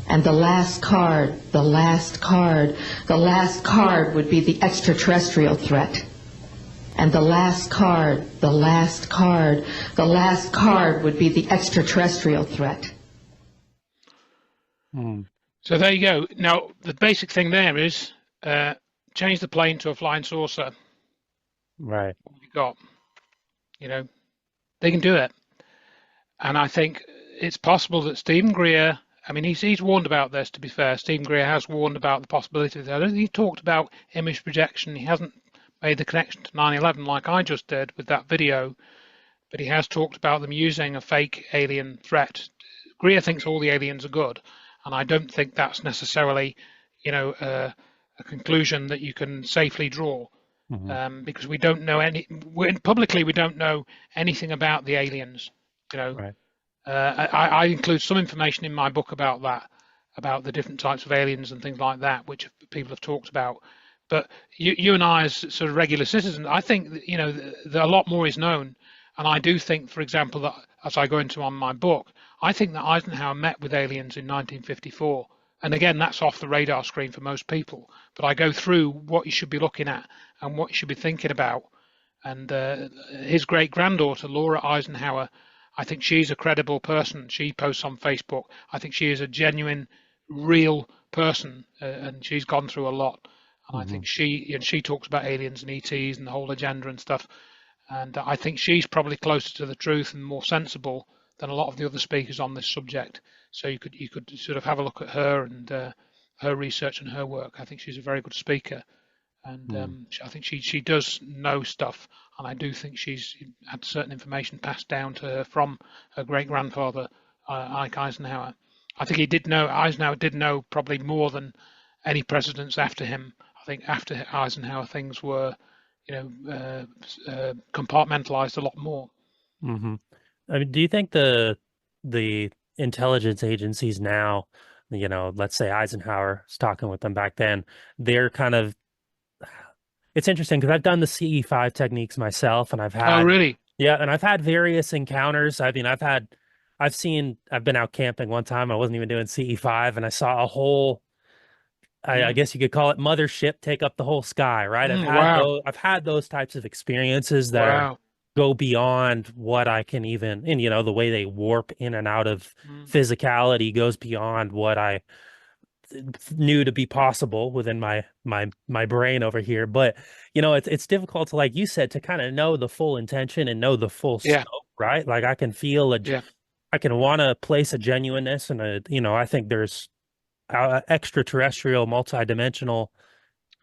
and the last card, the last card, the last card would be the extraterrestrial threat. And the last card, the last card, the last card would be the extraterrestrial threat. So there you go. Now, the basic thing there is change the plane to a flying saucer. Right. What you got? You know, they can do it. And I think it's possible that Stephen Greer, I mean, he's warned about this, to be fair. Stephen Greer has warned about the possibility of this. I don't think he talked about image projection. He hasn't made the connection to 9/11 like I just did with that video, but he has talked about them using a fake alien threat. Greer thinks all the aliens are good, and I don't think that's necessarily, you know, a conclusion that you can safely draw, because we don't know publicly we don't know anything about the aliens. You know, Right. I include some information in my book about that, about the different types of aliens and things like that, which people have talked about. But you and I, as sort of regular citizens, I think that, you know, that a lot more is known. And I do think, for example, that as I go into on my book, I think that Eisenhower met with aliens in 1954. And again, that's off the radar screen for most people. But I go through what you should be looking at and what you should be thinking about. And his great-granddaughter, Laura Eisenhower, I think she's a credible person. She posts on Facebook. I think she is a genuine, real person, and she's gone through a lot. And I think she talks about aliens and ETs and the whole agenda and stuff. And I think she's probably closer to the truth and more sensible than a lot of the other speakers on this subject. So you could sort of have a look at her and her research and her work. I think she's a very good speaker, and I think she does know stuff. And I do think she's had certain information passed down to her from her great grandfather, Ike Eisenhower. I think Eisenhower did know probably more than any presidents after him. I think after Eisenhower, things were, you know, compartmentalized a lot more. I mean, do you think the intelligence agencies now, you know, let's say Eisenhower was talking with them back then, they're kind of, it's interesting because I've done the CE5 techniques myself, and I've had, Oh, really? yeah, and I've had various encounters. I mean, I've been out camping one time. I wasn't even doing CE5, and I saw a whole, I guess you could call it mothership take up the whole sky, right? Wow. I've had those types of experiences that go beyond what I can even, and you know, the way they warp in and out of physicality goes beyond what I knew to be possible within my brain over here. But you know, it's difficult to, like you said, to kind of know the full intention and know the full scope, right? Like I can feel I can want to place a genuineness and a, you know, I think there's extraterrestrial, multidimensional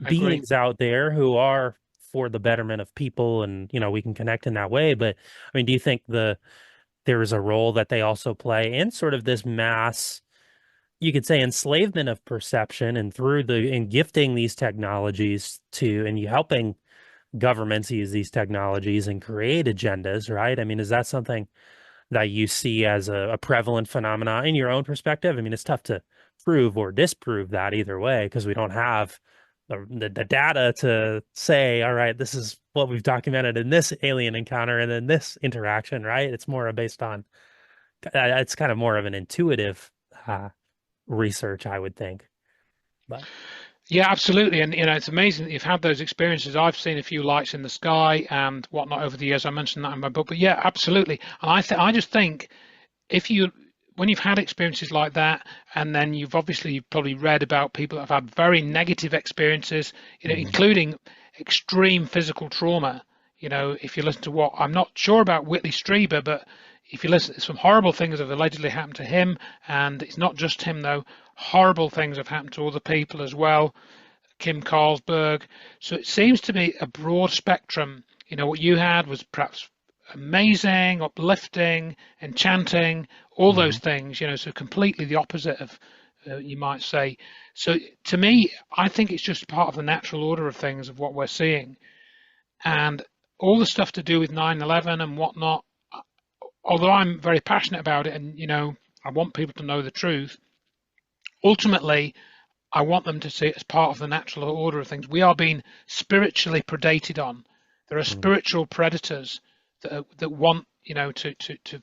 beings out there who are for the betterment of people, and you know, we can connect in that way. But I mean, do you think there is a role that they also play in sort of this mass, you could say, enslavement of perception, and through in gifting these technologies to, and you helping governments use these technologies and create agendas, right? I mean, is that something that you see as a prevalent phenomenon in your own perspective? I mean, it's tough to prove or disprove that either way, because we don't have the data to say, all right, this is what we've documented in this alien encounter and then this interaction, right? It's more based on, it's kind of more of an intuitive research, I would think. But yeah, absolutely. And you know, it's amazing that you've had those experiences. I've seen a few lights in the sky and whatnot over the years. I mentioned that in my book. But yeah, absolutely. And I just think when you've had experiences like that, and then you've probably read about people that have had very negative experiences, you know, including extreme physical trauma. You know, if you listen to what, I'm not sure about Whitley Strieber, but if you listen, some horrible things have allegedly happened to him, and it's not just him though. Horrible things have happened to other people as well. Kim Carlsberg. So it seems to be a broad spectrum. You know, what you had was perhaps amazing, uplifting, enchanting, all those things, you know, so completely the opposite of, you might say. So to me, I think it's just part of the natural order of things of what we're seeing. And all the stuff to do with 9/11 and whatnot, although I'm very passionate about it and, you know, I want people to know the truth, ultimately, I want them to see it as part of the natural order of things. We are being spiritually predated on. There are spiritual predators that want, you know, to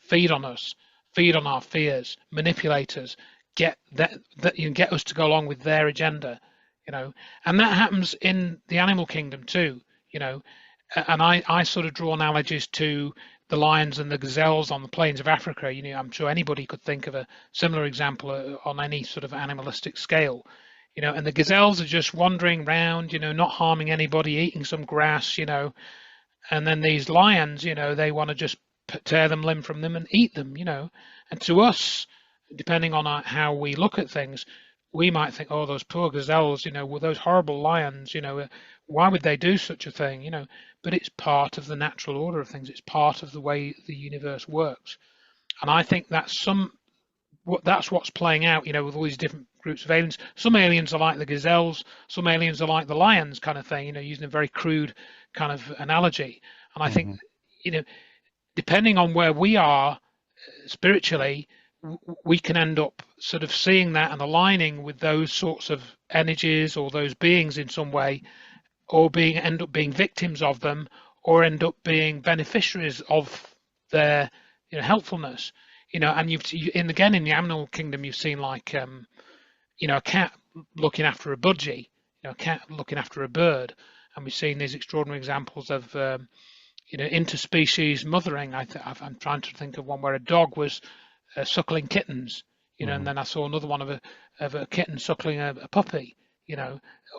feed on us. feed on our fears, manipulate us, get get us to go along with their agenda, and that happens in the animal kingdom too, and I sort of draw analogies to the lions and the gazelles on the plains of Africa. I'm sure anybody could think of a similar example on any sort of animalistic scale. And the gazelles are just wandering around, not harming anybody, eating some grass, and then these lions, they want to just tear them limb from them and eat them, And to us, depending on how we look at things, we might think, oh, those poor gazelles, well, those horrible lions, why would they do such a thing, But it's part of the natural order of things. It's part of the way the universe works. And I think that's what's playing out, with all these different groups of aliens. Some aliens are like the gazelles, some aliens are like the lions, kind of thing, using a very crude kind of analogy. And I think, depending on where we are spiritually, we can end up sort of seeing that and aligning with those sorts of energies or those beings in some way, or end up being victims of them, or end up being beneficiaries of their helpfulness. And again, in the animal kingdom, you've seen like a cat looking after a budgie, a cat looking after a bird, and we've seen these extraordinary examples of interspecies mothering. I'm trying to think of one where a dog was suckling kittens, and then I saw another one of a kitten suckling a puppy.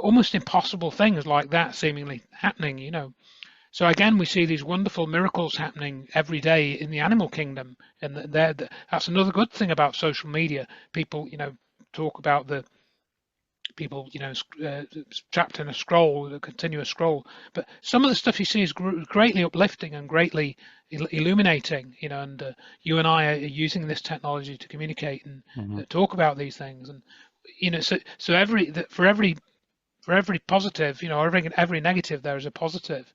Almost impossible things like that seemingly happening. So again, we see these wonderful miracles happening every day in the animal kingdom, and that's another good thing about social media. People, talk about the people, trapped in a continuous scroll. But some of the stuff you see is greatly uplifting and greatly illuminating, and you and I are using this technology to communicate and talk about these things. And so for every positive, or every negative, there is a positive.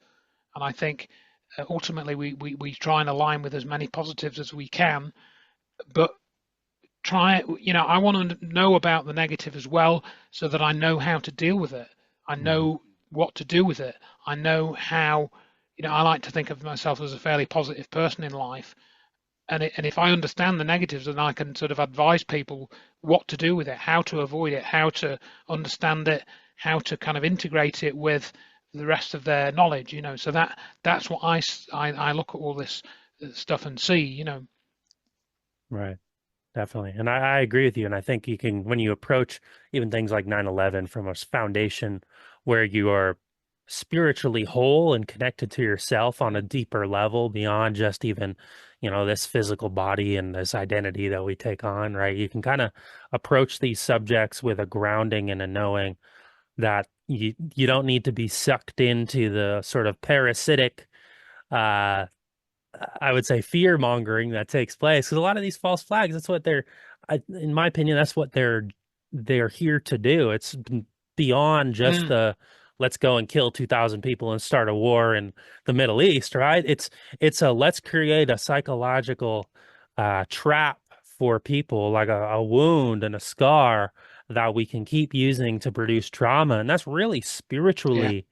And I think ultimately we try and align with as many positives as we can, but I want to know about the negative as well, so that I know how to deal with it. I know what to do with it. I know how, I like to think of myself as a fairly positive person in life. And if I understand the negatives, then I can sort of advise people what to do with it, how to avoid it, how to understand it, how to kind of integrate it with the rest of their knowledge, So that's what I look at all this stuff and see, Right. Definitely. And I agree with you. And I think you can, when you approach even things like 9/11 from a foundation where you are spiritually whole and connected to yourself on a deeper level beyond just even, this physical body and this identity that we take on, right? You can kind of approach these subjects with a grounding and a knowing that you don't need to be sucked into the sort of parasitic, I would say, fear mongering that takes place, because a lot of these false flags, that's what in my opinion, that's what they're here to do. It's beyond just the let's go and kill 2,000 people and start a war in the Middle East, right? It's a let's create a psychological trap for people, like a wound and a scar that we can keep using to produce trauma. And that's really spiritually,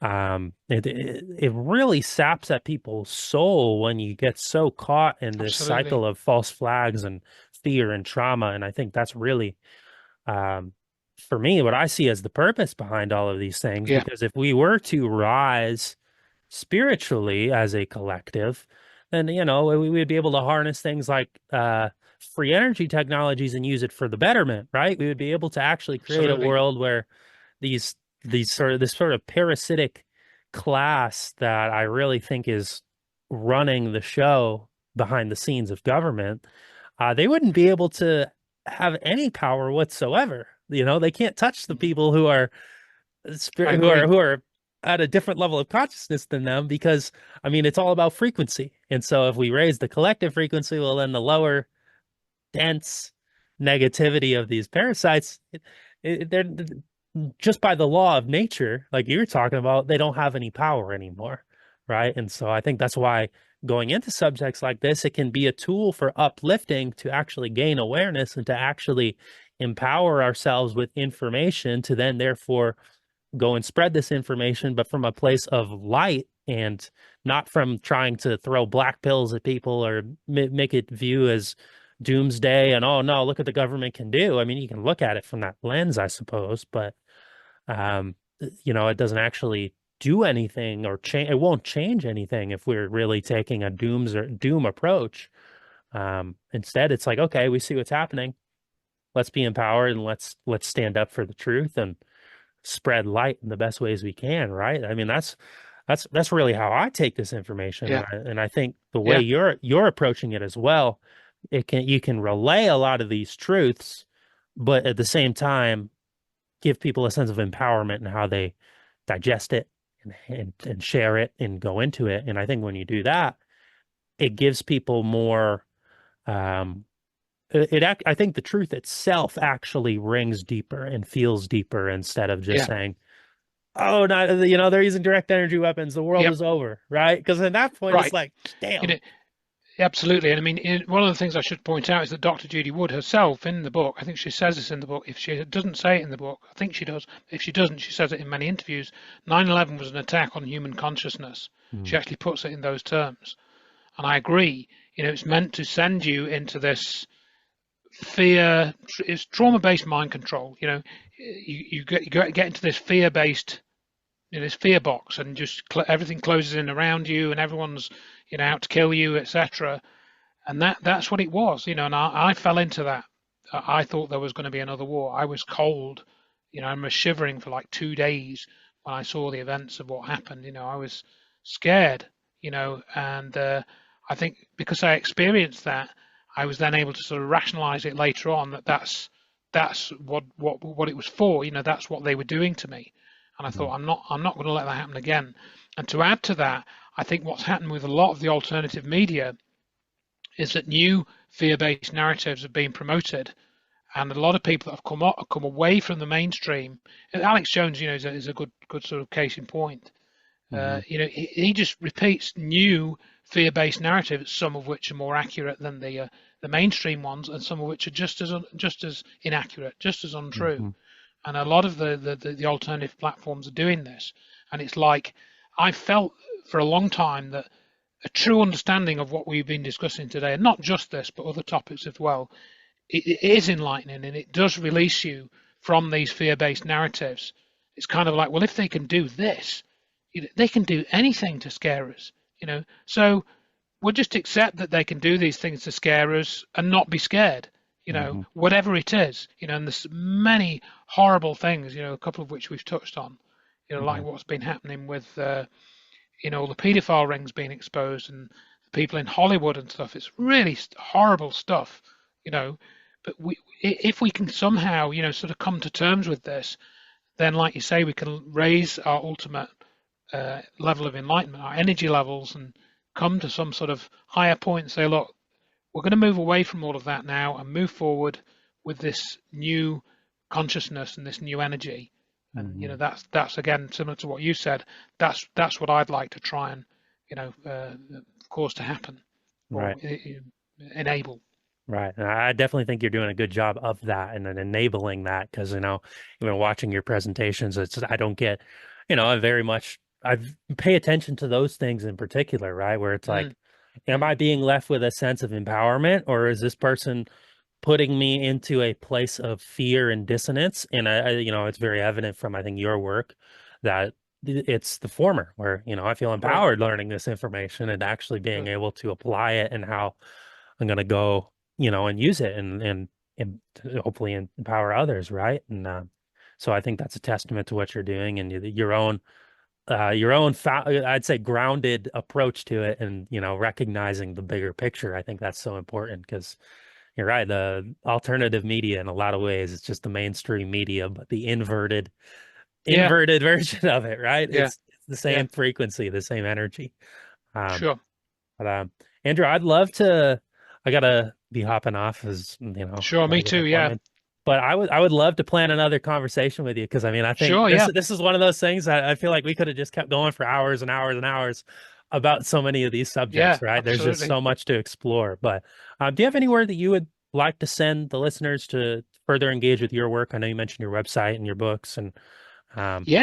it really saps at people's soul when you get so caught in this cycle of false flags and fear and trauma. And I think that's really, for me, what I see as the purpose behind all of these things. Because if we were to rise spiritually as a collective, then, we would be able to harness things like free energy technologies and use it for the betterment, right? We would be able to actually create a world where this sort of parasitic class that I really think is running the show behind the scenes of government, they wouldn't be able to have any power whatsoever. They can't touch the people who are who are at a different level of consciousness than them, because it's all about frequency. And so if we raise the collective frequency, well, then the lower dense negativity of these parasites, they're just by the law of nature, like you were talking about, they don't have any power anymore, right? And so I think that's why going into subjects like this, it can be a tool for uplifting, to actually gain awareness and to actually empower ourselves with information, to then therefore go and spread this information, but from a place of light and not from trying to throw black pills at people or make it view as doomsday and, oh no, look what the government can do. I mean, you can look at it from that lens, I suppose, but um, it doesn't actually do anything or change. It won't change anything if we're really taking a doom approach. Instead, it's like, okay, we see what's happening. Let's be empowered and let's stand up for the truth and spread light in the best ways we can, right? I mean, that's really how I take this information, Yeah. and I think the way Yeah. you're approaching it as well, you can relay a lot of these truths, but at the same time give people a sense of empowerment and how they digest it and share it and go into it. And I think when you do that, it gives people more. Um, I think the truth itself actually rings deeper and feels deeper instead of just Yeah. saying, "Oh, no, they're using direct energy weapons. The world Yep. is over," right? Because at that point, it's Right. like, You damn. know, absolutely. And I mean, one of the things I should point out is that Dr. Judy Wood herself in the book, I think she says this in the book. If she doesn't say it in the book, I think she does. If she doesn't, she says it in many interviews. 9/11 was an attack on human consciousness. She actually puts it in those terms. And I agree. It's meant to send you into this fear. It's trauma-based mind control. You get into this fear-based, this fear box, and just everything closes in around you, and everyone's out to kill you, etc. And that's what it was. And I fell into that. I thought there was going to be another war. I was cold. I was shivering for like 2 days when I saw the events of what happened. I was scared. And I think because I experienced that, I was then able to sort of rationalize it later on that's what it was for. That's what they were doing to me. And I thought, I'm not going to let that happen again. And to add to that, I think what's happened with a lot of the alternative media is that new fear-based narratives have been promoted, and a lot of people that have come away from the mainstream. And Alex Jones, is a good sort of case in point. He just repeats new fear-based narratives, some of which are more accurate than the mainstream ones, and some of which are just as inaccurate, just as untrue. And a lot of the alternative platforms are doing this. And it's like, I felt for a long time that a true understanding of what we've been discussing today, and not just this, but other topics as well, it is enlightening, and it does release you from these fear-based narratives. It's kind of like, well, if they can do this, they can do anything to scare us, So we'll just accept that they can do these things to scare us and not be scared. Whatever it is, and there's many horrible things, a couple of which we've touched on, like what's been happening with, the paedophile rings being exposed and the people in Hollywood and stuff. It's really horrible stuff, but if we can somehow, sort of come to terms with this, then like you say, we can raise our ultimate level of enlightenment, our energy levels, and come to some sort of higher point and say, look, we're going to move away from all of that now and move forward with this new consciousness and this new energy. And that's again similar to what you said. That's what I'd like to try and cause to happen or enable. Right. And I definitely think you're doing a good job of that and then enabling that because, even watching your presentations, I don't get, I pay attention to those things in particular, right? Where it's like, am I being left with a sense of empowerment, or is this person putting me into a place of fear and dissonance? And it's very evident from, I think, your work that it's the former, where, I feel empowered learning this information and actually being able to apply it and how I'm going to go, and use it and hopefully empower others. Right. And so I think that's a testament to what you're doing and your own, I'd say grounded approach to it and, recognizing the bigger picture. I think that's so important because you're right. The alternative media in a lot of ways, it's just the mainstream media, but the inverted version of it, right? Yeah. It's the same frequency, the same energy. Sure. But Andrew, I gotta be hopping off as Sure, me too. Yeah. But I would love to plan another conversation with you because I think this is one of those things I feel like we could have just kept going for hours and hours and hours about so many of these subjects, right? Absolutely. There's just so much to explore. But do you have anywhere that you would like to send the listeners to further engage with your work? I know you mentioned your website and your books and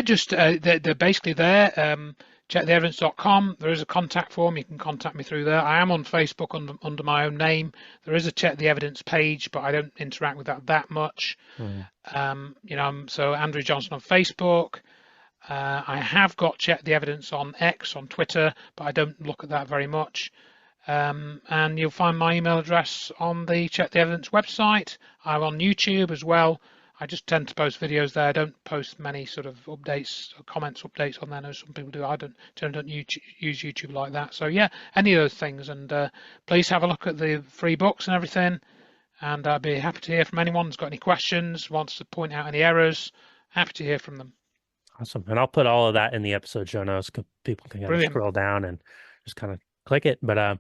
just they're basically there. checktheevidence.com. There is a contact form. You can contact me through there. I am on Facebook under my own name. There is a Check the Evidence page, but I don't interact with that much. So Andrew Johnson on Facebook. I have got Check the Evidence on X, on Twitter, but I don't look at that very much. And you'll find my email address on the Check the Evidence website. I'm on YouTube as well. I just tend to post videos there. I don't post many sort of updates or comments updates on there. I know some people do. I don't use YouTube like that. So yeah, any of those things. And please have a look at the free books and everything. And I'd be happy to hear from anyone who's got any questions, wants to point out any errors. Happy to hear from them. Awesome. And I'll put all of that in the episode show notes. People can kind of scroll down and just kind of click it. But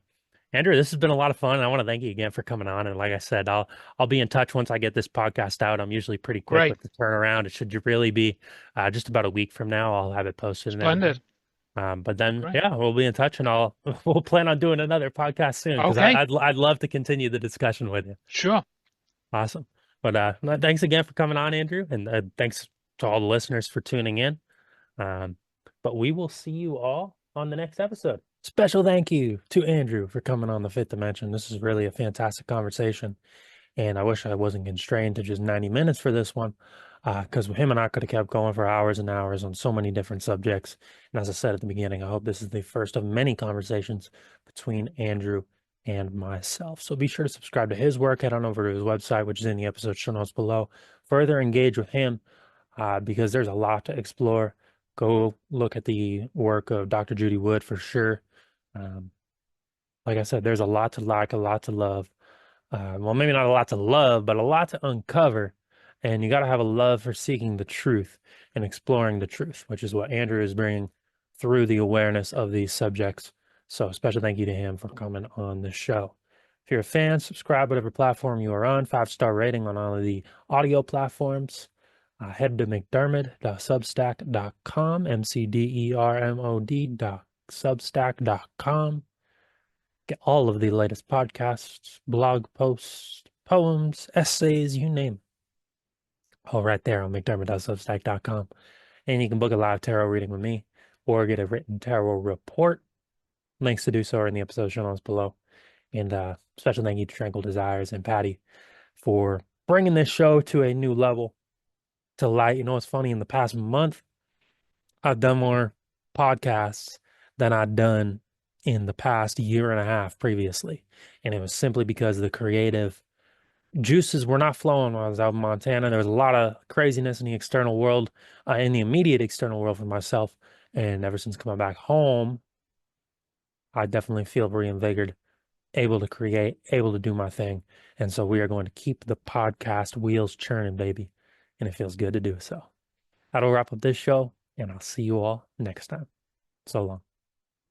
Andrew, this has been a lot of fun. And I want to thank you again for coming on. And like I said, I'll be in touch once I get this podcast out. I'm usually pretty quick with the turnaround. It should really be just about a week from now. I'll have it posted. Splendid. But then, yeah, we'll be in touch, and we'll plan on doing another podcast soon, because I'd love to continue the discussion with you. Sure. Awesome. But thanks again for coming on, Andrew, and thanks to all the listeners for tuning in. But we will see you all on the next episode. Special thank you to Andrew for coming on the Fifth Dimension. This is really a fantastic conversation, and I wish I wasn't constrained to just 90 minutes for this one, because him and I could have kept going for hours and hours on so many different subjects. And as I said at the beginning, I hope this is the first of many conversations between Andrew and myself. So be sure to subscribe to his work. Head on over to his website, which is in the episode show notes below. Further engage with him, because there's a lot to explore. Go look at the work of Dr. Judy Wood for sure. Like I said, there's a lot to like, a lot to love. Well, maybe not a lot to love, but a lot to uncover. And you got to have a love for seeking the truth and exploring the truth, which is what Andrew is bringing through the awareness of these subjects. So special thank you to him for coming on the show. If you're a fan, subscribe whatever platform you are on. 5-star rating on all of the audio platforms. Head to mcdermott.substack.com, mcdermod.substack.com. Get all of the latest podcasts, blog posts, poems, essays, you name it. All right there on mcdermott.substack.com. And you can book a live tarot reading with me or get a written tarot report. Links to do so are in the episode show notes below. And special thank you to Tranquil Desires and Patty for bringing this show to a new level, to light. You know, it's funny, in the past month, I've done more podcasts than I'd done in the past year and a half previously. And it was simply because the creative juices were not flowing while I was out in Montana. There was a lot of craziness in the external world, in the immediate external world for myself. And ever since coming back home, I definitely feel reinvigorated, able to create, able to do my thing. And so we are going to keep the podcast wheels churning, baby. And it feels good to do so. That'll wrap up this show, and I'll see you all next time. So long.